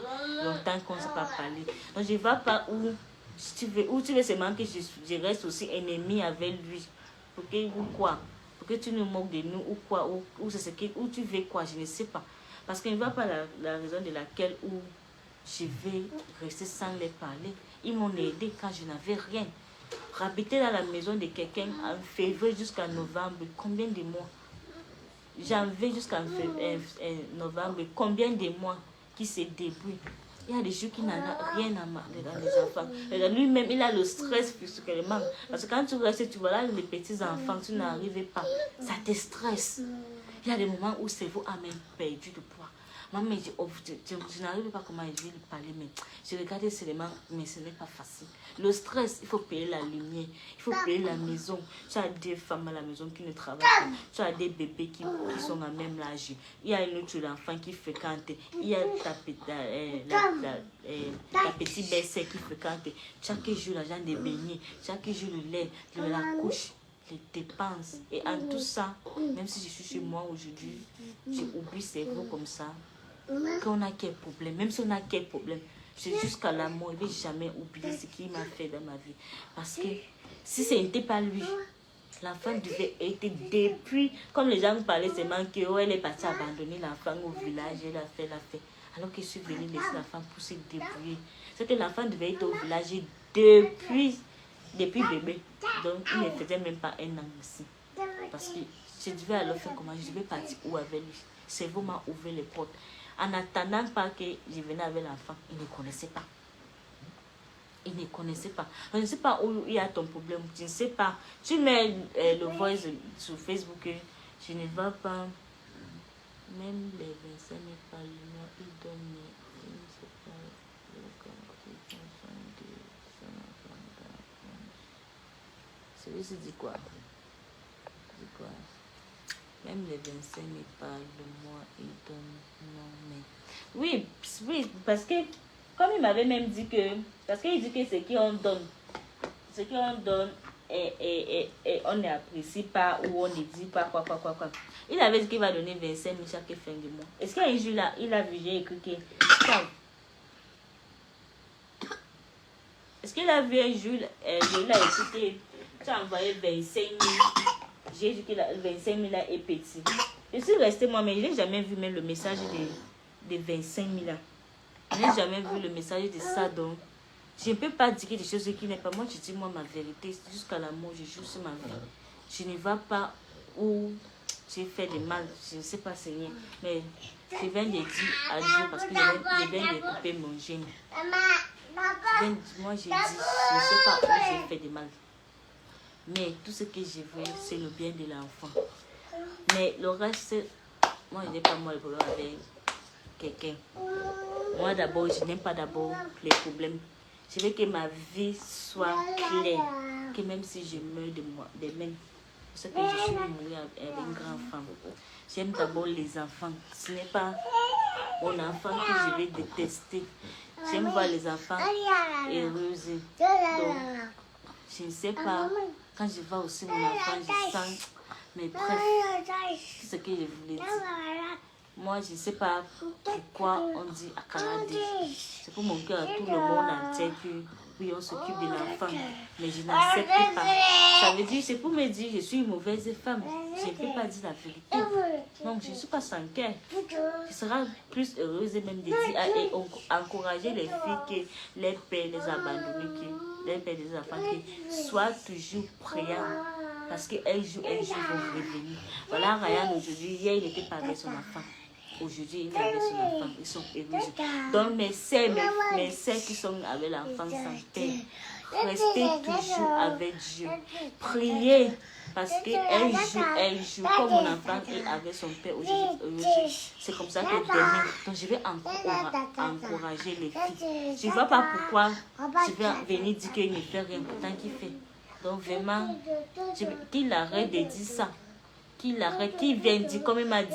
longtemps qu'on ne s'est pas parlé. Donc, je ne vois pas où tu veux seulement que je reste aussi ennemi avec lui. Ou quoi? Pour que tu nous moques de nous ou quoi? Ou c'est ce que, où tu veux quoi? Je ne sais pas. Parce que je ne vois pas la raison de laquelle où je vais rester sans les parler. Ils m'ont aidé quand je n'avais rien. Habiter dans la maison de quelqu'un en février jusqu'à novembre, combien de mois? Janvier jusqu'à novembre, combien de mois qui se débrouille? Il y a des jours qui n'en ont rien à marrer dans les enfants. Lui-même, il a le stress physiquement. Parce que quand tu restes, tu vois là les petits enfants, tu n'arrives pas. Ça te stresse. Il y a des moments où c'est vous a même perdu de poids. Maman me dit, oh, je n'arrive pas comment je vais lui parler, mais je regarde seulement, mais ce n'est pas facile. Le stress, il faut payer la lumière, il faut payer la maison. Tu as des femmes à la maison qui ne travaillent pas, tu as des bébés qui sont à même âge, il y a une autre enfant qui fréquente, il y a ta petite belle-sœur qui fréquente. Chaque jour, l'argent des beignets, chaque jour, le lait, la couche, les dépenses. Et en tout ça, même si je suis chez moi aujourd'hui, j'ai oublié c'est vous comme ça. Qu'on a quel problème, même si on a quel problème, jusqu'à la mort, je ne vais jamais oublier ce qu'il m'a fait dans ma vie. Parce que si ce n'était pas lui, l'enfant devait être depuis, comme les gens me parlaient seulement qu'elle est partie abandonner l'enfant au village, elle a fait. Alors que je suis venue laisser l'enfant pour se débrouiller. C'est que l'enfant devait être au village depuis bébé. Donc il ne faisait même pas 1 an ici. Parce que je devais alors faire comment, je devais partir où avec lui. C'est vous m'a ouvert les portes. En attendant pas que je venais avec l'enfant, il ne connaissait pas. Il ne connaissait pas. Je ne sais pas où il y a ton problème. Je ne sais pas. Tu mets le voice sur Facebook. Je ne vois pas. Même les 25 000 par mois, ils donnent Celui-ci dit quoi? Même les 25 me parlent de moi, ils donnent non, mais... Oui, parce que, comme il m'avait même dit que... Parce qu'il dit que ce qu'on donne, et on n'apprécie pas ou on ne dit pas quoi. Il avait dit qu'il va donner 25 000 chaque fin de mois. Est-ce qu'un jour là, il a vu, j'ai écrit que... Est-ce qu'il a vu un jour, il a écouté, tu as envoyé 25 000. J'ai dit que 25 000 là est petit. Je suis restée moi, mais je n'ai jamais vu même le message de 25 000 là. Je n'ai jamais vu le message de ça, donc je ne peux pas dire des choses qui n'est pas. Moi, je dis moi ma vérité. Jusqu'à la mort, je joue sur ma vie. Je ne vais pas où j'ai fait du mal. Je ne sais pas Seigneur. Mais je viens de dire à Dieu parce que je viens de couper mon gène. Moi, j'ai dit, je ne sais pas où j'ai fait du mal. Mais tout ce que je veux, c'est le bien de l'enfant. Mais le reste, moi, je n'ai pas moi le problème avec quelqu'un. Moi, d'abord, je n'aime pas d'abord les problèmes. Je veux que ma vie soit claire. Que même si je meurs de même, c'est que je suis mourir avec une grande femme. J'aime d'abord les enfants. Ce n'est pas mon enfant que je vais détester. J'aime voir les enfants heureux. Donc, je ne sais pas. Quand je vois aussi mon enfant, je sens, mais bref, tout ce que je voulais dire. Moi, je ne sais pas pourquoi on dit Akalade. C'est pour mon cœur, tout le monde entier que oui, on s'occupe de l'enfant. Mais je n'accepte pas. Ça veut dire, c'est pour me dire, je suis une mauvaise femme. Je ne peux pas dire la vérité. Donc, je ne suis pas sans cœur. Je serai plus heureuse même de dire et encourager les filles que les pères les abandonnent, que les pères des enfants, qui soient toujours priants. Parce qu'un jour, vont revenir. Voilà, Ryan, aujourd'hui, hier, il n'était pas avec son enfant. Aujourd'hui, il est avec son enfant. Ils sont heureux. Donc, mes sœurs qui sont avec l'enfant sans père, restez toujours avec Dieu. Priez. Parce qu'un jour, comme mon enfant est avec son père aujourd'hui, c'est comme ça que demain, donc je vais encourager les filles. Je ne vois pas pourquoi je vais venir dire qu'il ne fait rien pourtant qu'il fait. Donc vraiment, qu'il arrête de dire ça. Qu'il arrête, qu'il vienne dire comme il m'a dit.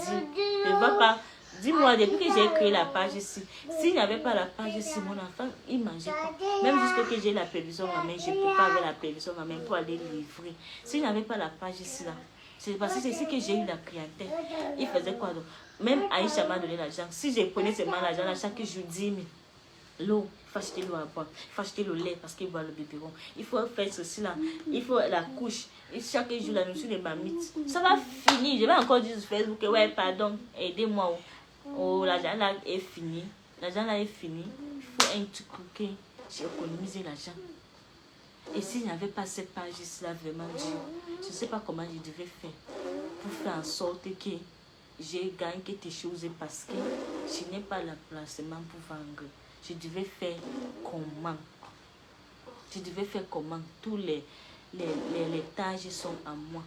Je ne vois pas. Dis-moi, depuis que j'ai créé la page ici, s'il n'y avait pas la page ici, mon enfant, il ne mangeait pas. Même jusqu'à que j'ai la permission en main, je ne peux pas avoir la permission en main pour aller livrer. S'il n'y avait pas la page ici, là, c'est parce que c'est ici que j'ai eu la clientèle. Il faisait quoi donc? Même Aïcha m'a donné l'argent. Si je prenais seulement l'argent, là, chaque jour, 10 000. L'eau, il faut acheter l'eau à boire, il faut acheter le lait parce qu'il boit le biberon, il faut faire ceci là, il faut la couche, et chaque jour la nourriture des mamites. Ça va finir, je vais encore dire sur Facebook que ouais, pardon, aidez-moi. Oh, l'argent là est fini, il faut un petit coup que j'ai économisé l'argent. Et s'il n'y avait pas cette page ici là, vraiment Dieu, je ne sais pas comment je devais faire pour faire en sorte que j'ai gagné quelque chose parce que je n'ai pas l'emplacement pour vendre. Je devais faire comment? Tous les tâches sont à moi.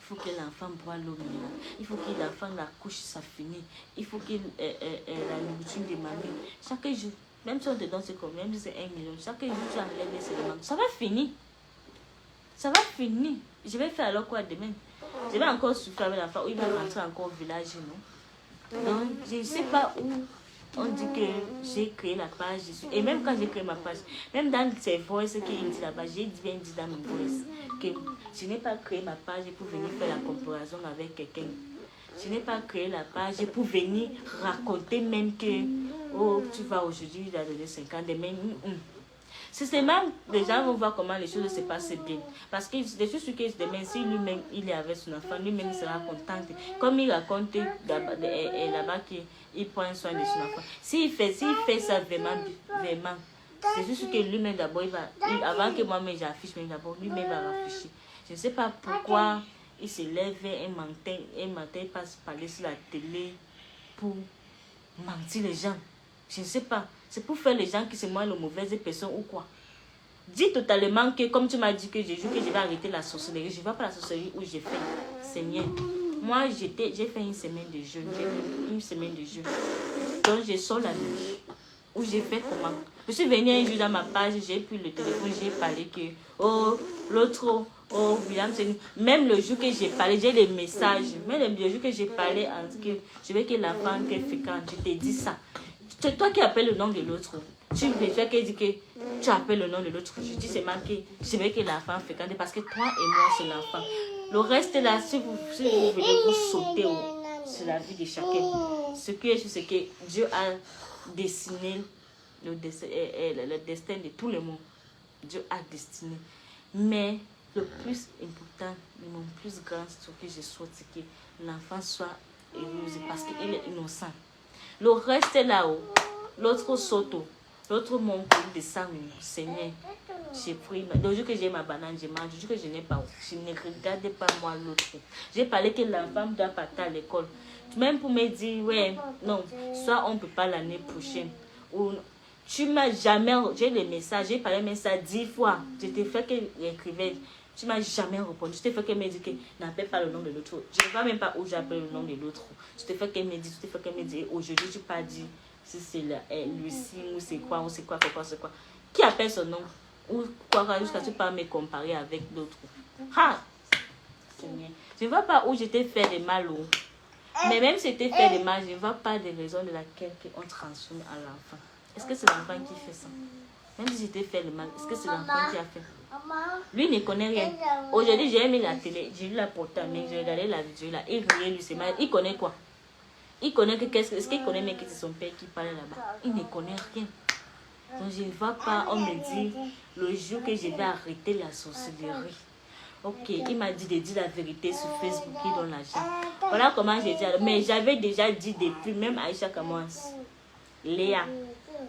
Il faut que l'enfant boit l'eau minérale. Il faut que l'enfant la couche, ça finit. Il faut que la nourriture des mamies. Chaque jour, même si on te donne ce combien, même si c'est 1 million, chaque jour tu enlèves les éléments. Ça va finir. Je vais faire alors quoi demain? Je vais encore souffrir avec l'enfant ou il va rentrer encore au village, non? Donc, je ne sais pas où. On dit que j'ai créé la page. Et même quand j'ai créé ma page, même dans ces voices qu'il dit là-bas, j'ai bien dit dans mes voices que je n'ai pas créé ma page pour venir faire la comparaison avec quelqu'un. Je n'ai pas créé la page pour venir raconter même que oh, tu vas aujourd'hui, il a donné 5 ans, demain. C'est seulement les gens vont voir comment les choses se passent bien. Parce que je suis sûre que demain, si lui-même il est avec son enfant, lui-même sera content. Comme il raconte là-bas qu'il prend soin de son enfant. S'il fait ça vraiment, c'est juste que lui-même d'abord, avant que moi-même j'affiche, d'abord lui-même va afficher. Je ne sais pas pourquoi il se lève un matin, il passe parler sur la télé pour mentir les gens. Je ne sais pas. C'est pour faire les gens qui sont moi les mauvaises personnes ou quoi. Dis totalement que, comme tu m'as dit que je joue, que je vais arrêter la sorcellerie. Je ne vais pas la sorcellerie où j'ai fait. Seigneur. Moi, j'ai fait une semaine de jeûne. Donc, je sors la nuit. Où j'ai fait comment? Je suis venue un jour dans ma page, j'ai pris le téléphone, j'ai parlé que, oh, l'autre, oh, William, même le jour que j'ai parlé, j'ai les messages, même le jour que j'ai parlé, en que je veux que la femme est fréquente, je t'ai dit ça. C'est toi qui appelles le nom de l'autre. Tu préfères qu'elle dise que tu appelles le nom de l'autre. Je dis seulement que je veux que la femme fréquente parce que toi et moi, c'est l'enfant. Le reste là, si vous voulez vous sauter sur la vie de chacun, ce qui est sûr, c'est que Dieu a dessiné le destin de tout le monde. Dieu a destiné. Mais le plus important, mon plus grand, ce que je souhaite, c'est que l'enfant soit heureux parce qu'il est innocent. Le reste là-haut, l'autre saute, l'autre mon pays de sang, Seigneur, j'ai pris. Le jour que j'ai ma banane, je mange. Le jour que je n'ai pas, je ne regardais pas moi l'autre. J'ai parlé que l'enfant doit partir à l'école. Même pour me dire, ouais, non, soit on ne peut pas l'année prochaine. Ou tu m'as jamais, j'ai les messages, j'ai parlé même ça 10 fois. Je t'ai fait que écrivait. Tu m'as jamais répondu. Je t'ai fait qu'elle me dit que n'appelle pas le nom de l'autre. Je ne sais même pas où j'appelle le nom de l'autre. Je t'ai fait qu'elle me dit, aujourd'hui, tu n'as pas dit si c'est Lucie ou c'est quoi, c'est quoi. Qui appelle son nom? Ou quoi, jusqu'à tu pas me comparer avec d'autres. Ah! Je ne vois pas où je t'ai fait de mal. Mais même si tu t'ai fait de mal, je ne vois pas de raison de laquelle on transforme à l'enfant. Est-ce que c'est l'enfant qui fait ça? Même si je t'ai fait le mal, est-ce que c'est l'enfant qui a fait? Lui ne connaît rien. Aujourd'hui, j'ai mis la télé, j'ai vu la portable, mais j'ai regardé la vidéo là. Il riait, lui, c'est mal. Il connaît quoi? Il connaît que est-ce qu'il connaît même que c'est son père qui parlait là-bas? Il ne connaît rien. Donc je ne vois pas, on me dit, le jour que je vais arrêter la sorcellerie. Ok, il m'a dit de dire la vérité sur Facebook, il donne l'argent. Voilà comment j'ai dit. Mais j'avais déjà dit depuis, même Aïcha commence. Léa,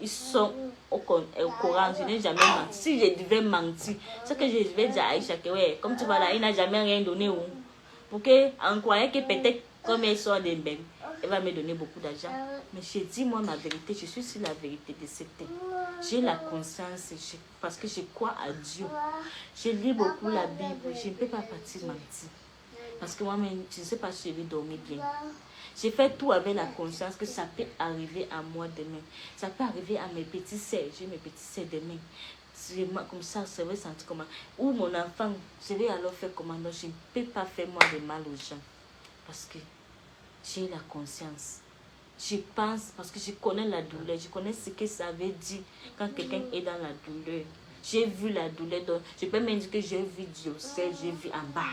ils sont au courant, je n'ai jamais menti. Si je devais mentir, ce que je vais dire à Aïcha, que ouais, comme tu vois là, il n'a jamais rien donné. Pour qu'on croyait que peut-être, comme elle sort des bébés, elle va me donner beaucoup d'argent. Mais j'ai dit moi ma vérité, je suis sur la vérité de cette terre. J'ai la conscience, parce que je crois à Dieu. Je lis beaucoup la Bible, je ne peux pas partir mentir. Parce que moi-même, je ne sais pas si je vais dormir bien. J'ai fait tout avec la conscience que ça peut arriver à moi demain. Ça peut arriver à mes petits sœurs. J'ai mes petits sœurs demain. Comme ça va sentir comment. Ou mon enfant, je vais alors faire comment. Donc, je ne peux pas faire moi de mal aux gens. Parce que j'ai la conscience. Je pense, parce que je connais la douleur. Je connais ce que ça veut dire quand quelqu'un est dans la douleur. J'ai vu la douleur. Donc, je peux même dire que j'ai vu Dieu, j'ai vu en bas.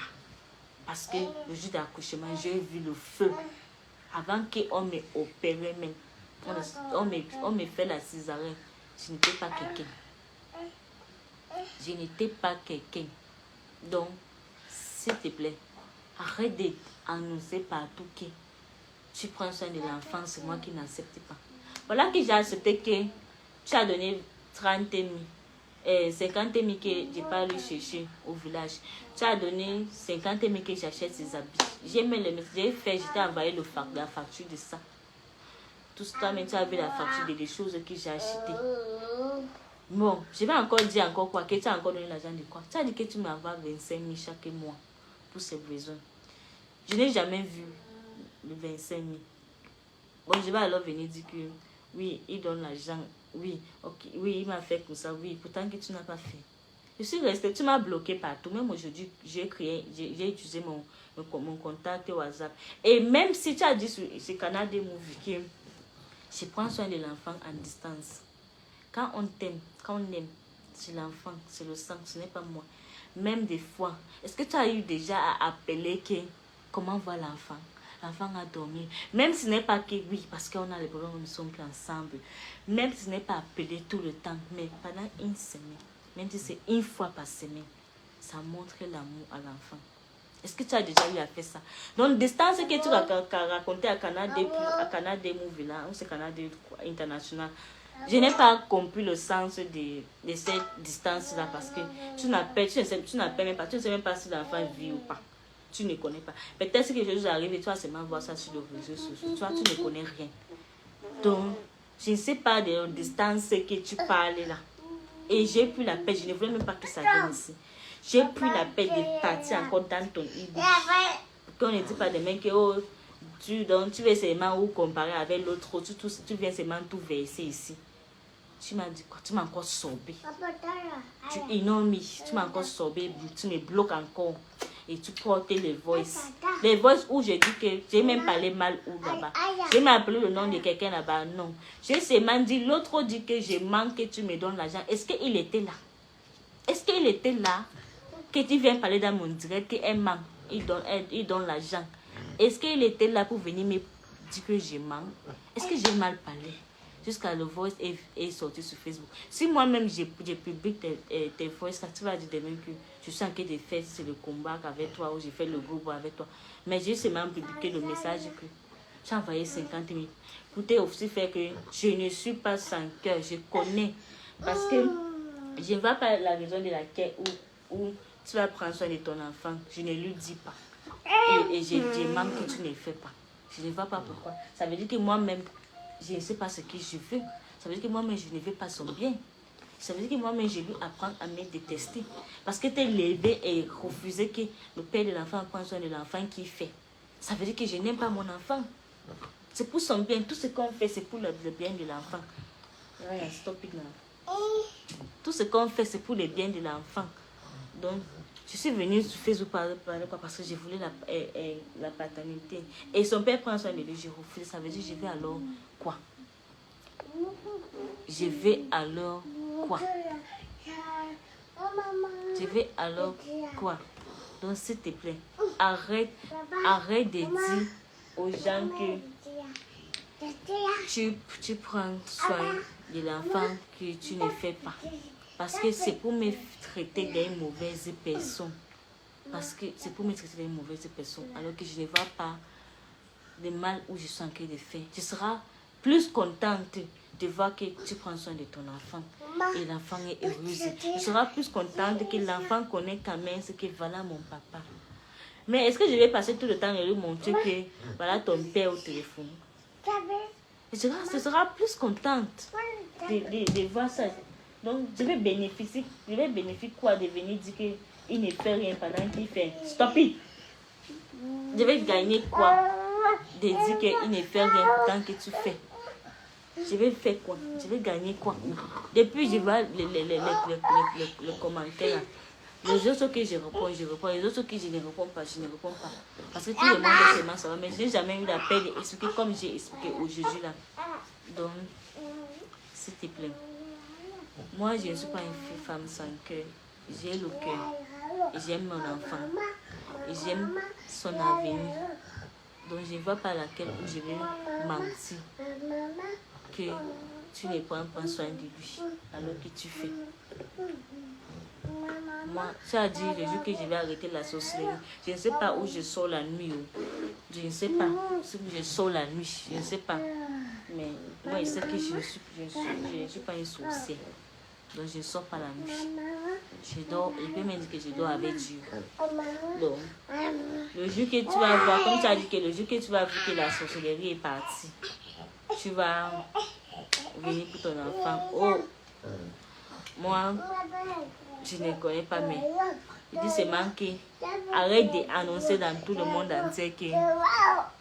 Parce que le jour d'accouchement, j'ai vu le feu. Avant qu'on m'opère même, on me fait la césarienne. Je n'étais pas quelqu'un. Je n'étais pas quelqu'un. Donc, s'il te plaît, arrête d'annoncer partout que tu prends soin de l'enfant, c'est moi qui n'accepte pas. Voilà que j'ai accepté que tu as donné 30 000. 50 000 que je n'ai pas allé chercher au village. Tu as donné 50 000 que j'achète ces habits. J'ai fait, j'étais envoyé la facture de ça. Tout ce temps, tu as vu la facture des choses que j'ai achetées. Bon, je vais encore dire encore quoi, que tu as encore donné l'argent de quoi. Tu as dit que tu m'envoies 25 000 chaque mois pour ces besoins. Je n'ai jamais vu le 25 000. Bon, je vais alors venir dire que oui, il donne l'argent. Oui, ok, oui, il m'a fait comme ça, oui, pourtant que tu n'as pas fait. Je suis restée, tu m'as bloqué partout. Même aujourd'hui, j'ai utilisé mon contact WhatsApp. Et même si tu as dit sur Canal des Movies que je prends soin de l'enfant en distance. Quand on t'aime, quand on aime, c'est l'enfant, c'est le sang, ce n'est pas moi. Même des fois, est-ce que tu as eu déjà à appeler que comment va l'enfant? L'enfant a dormi. Même si ce n'est pas que oui, parce qu'on a les problèmes, nous ne sommes plus ensemble. Même si ce n'est pas appelé tout le temps, mais pendant une semaine, même si c'est une fois par semaine, ça montre l'amour à l'enfant. Est-ce que tu as déjà eu à faire ça? Donc, distance que tu as raconté à Canada Movie là, ou c'est Canada International, je n'ai pas compris le sens de cette distance-là parce que tu n'appelles même pas, tu ne sais même pas si l'enfant vit ou pas. Tu ne connais pas. Peut-être que quelque chose arrive et toi seulement voir ça sur le réseau social. Toi, tu ne connais rien. Donc, je ne sais pas de la distance que tu parles là. Et j'ai pris la paix. Je ne voulais même pas que ça vienne ici. J'ai pris la paix de partir encore dans ton idée. Qu'on ne dit pas de même que oh, tu veux seulement ou comparer avec l'autre. Tu viens seulement tout verser ici. Tu m'as dit quoi? Tu m'as encore sorbé. Tu énormes, tu m'as encore sorbé, tu me bloques encore. Et tu portes les voices. Les voices où je dis que j'ai même parlé mal ou là-bas. J'ai même appelé le nom de quelqu'un là-bas. Non. J'ai seulement dit, l'autre dit que je manque que tu me donnes l'argent. Est-ce qu'il était là? Est-ce qu'il était là? Que tu viens parler dans mon direct qu'elle manque. Il donne l'argent. Est-ce qu'il était là pour venir me dire que je manque? Est-ce que j'ai mal parlé? Jusqu'à le voice est sorti sur Facebook. Si moi-même j'ai publié tes voices, tu vas dire demain que je suis en train de faire le combat avec toi ou j'ai fait le groupe avec toi. Mais j'ai seulement publié le message que j'ai envoyé 50 000. Pour te aussi faire que je ne suis pas sans cœur, je connais. Parce que je ne vois pas la raison de laquelle où tu vas prendre soin de ton enfant. Je ne lui dis pas. Et je demande que tu ne le fais pas. Je ne vois pas pourquoi. Ça veut dire que moi-même, je ne sais pas ce que je veux. Ça veut dire que moi-même, je ne veux pas son bien. Ça veut dire que moi-même, je lui apprends à me détester. Parce que tu es levé et refusé que le père de l'enfant prenne soin de l'enfant qu'il fait. Ça veut dire que je n'aime pas mon enfant. C'est pour son bien. Tout ce qu'on fait, c'est pour le bien de l'enfant. Stop it now. Tout ce qu'on fait, c'est pour le bien de l'enfant. Donc, je suis venue sur Facebook parler parce que je voulais la paternité. Et son père prend soin de lui, je refuse. Ça veut dire, je vais alors quoi? Je vais alors quoi? Je vais alors quoi? Donc, s'il te plaît, arrête de dire aux gens que tu prends soin de l'enfant que tu ne fais pas. Parce que c'est pour me traiter d'une mauvaise personne. Parce que c'est pour me traiter d'une mauvaise personne. Alors que je ne vois pas le mal où je suis en train de faire. Tu seras plus contente de voir que tu prends soin de ton enfant. Et l'enfant est heureuse. Tu seras plus contente que l'enfant connaît quand même ce que voilà mon papa. Mais est-ce que je vais passer tout le temps et lui montrer que voilà ton père au téléphone? Tu seras plus contente de voir ça. Donc, je vais bénéficier quoi de venir dire qu'il ne fait rien pendant qu'il fait. Stop it! Je vais gagner quoi de dire qu'il ne fait rien pendant que tu fais? Je vais faire quoi? Je vais gagner quoi? Depuis, je vois les commentaires. Les autres que je réponds. Les autres que je ne réponds pas, je ne réponds pas. Parce que tout le monde est seulement ça va. Mais je n'ai jamais eu la peine d'expliquer comme j'ai expliqué aujourd'hui là. Donc, s'il te plaît. Moi, je ne suis pas une femme sans cœur. J'ai le cœur. Et j'aime mon enfant. Et j'aime son avenir. Donc, je ne vois pas laquelle où je vais mentir. Que tu ne prends pas soin de lui. Alors que tu fais. Moi, tu as dit le jour que je vais arrêter la sorcellerie. Je ne sais pas où je sors la nuit. Je ne sais pas si je sors la nuit. Je ne sais pas. Mais moi, je sais que je ne suis pas une sorcière. Donc, je ne sors pas la nuit. Je dors, il peut me dire que je dors avec Dieu. Donc, le jour que tu vas voir, comme tu as dit que le jour que tu vas voir que la sorcellerie est partie, tu vas venir pour ton enfant. Oh, moi, je ne connais pas, mais il dit seulement que arrête d'annoncer dans tout le monde entier que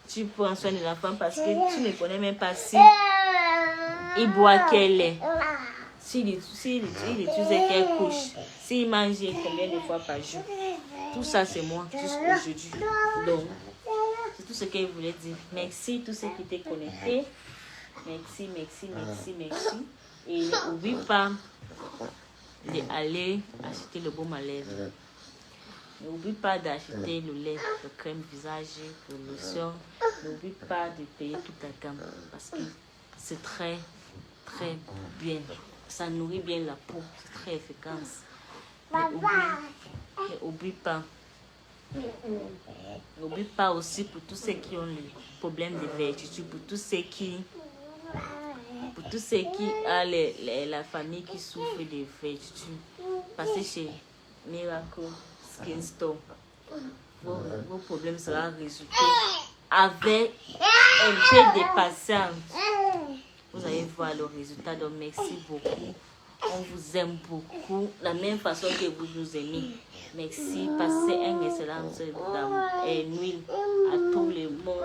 tu prends soin de l'enfant parce que tu ne connais même pas si il boit quel lait. S'il utilise quelle couche, s'il mange combien de fois par jour. Tout ça, c'est moi, jusqu'aujourd'hui. Donc, c'est tout ce qu'il voulait dire. Merci, tous ceux qui étaient connectés. Merci. Et n'oublie pas d'aller acheter le baume à lèvres. N'oublie pas d'acheter le lait, le crème visage, le lotion. N'oublie pas de payer toute ta gamme parce que c'est très bien. Ça nourrit bien la peau, c'est très efficace. N'oublie pas aussi pour tous ceux qui ont les problèmes de vertitude, pour tous ceux qui ont la famille qui souffre de vertitude. Passez chez Miracle Skin Store. Vos problèmes seront résolus avec un peu de patience. Vous allez voir le résultat. Donc, merci beaucoup. On vous aime beaucoup. La même façon que vous nous aimez. Merci. Passez un excellent nuit à tout le monde.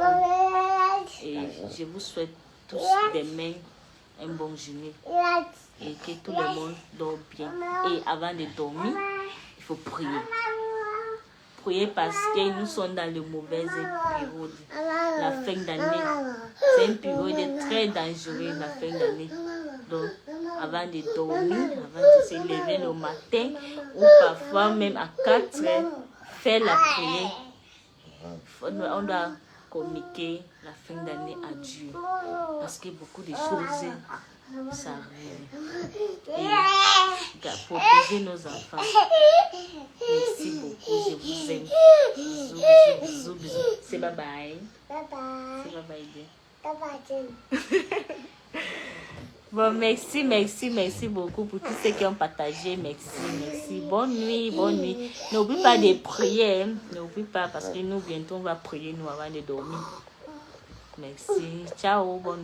Et je vous souhaite tous des mains un bon jeûne et que tout le monde dort bien. Et avant de dormir, il faut prier. Prier parce que nous sommes dans de mauvaises périodes. La fin d'année, c'est une période très dangereuse, la fin d'année. Donc, avant de dormir, avant de se lever le matin, ou parfois même à 4 heures, faire la prière. On doit communiquer la fin d'année à Dieu. Parce que beaucoup de choses s'arrivent. Et protéger nos enfants. Merci beaucoup, je vous aime. Bisous, bisous, bisous, bisous. C'est bye bye. Bye bye. C'est bye bye. Dieu. Bye bye. Bon, merci beaucoup pour tous ceux qui ont partagé. Merci. Bonne nuit. N'oublie pas de prier. N'oublie pas parce que nous, bientôt, on va prier nous avant de dormir. Merci. Ciao. Bonne nuit.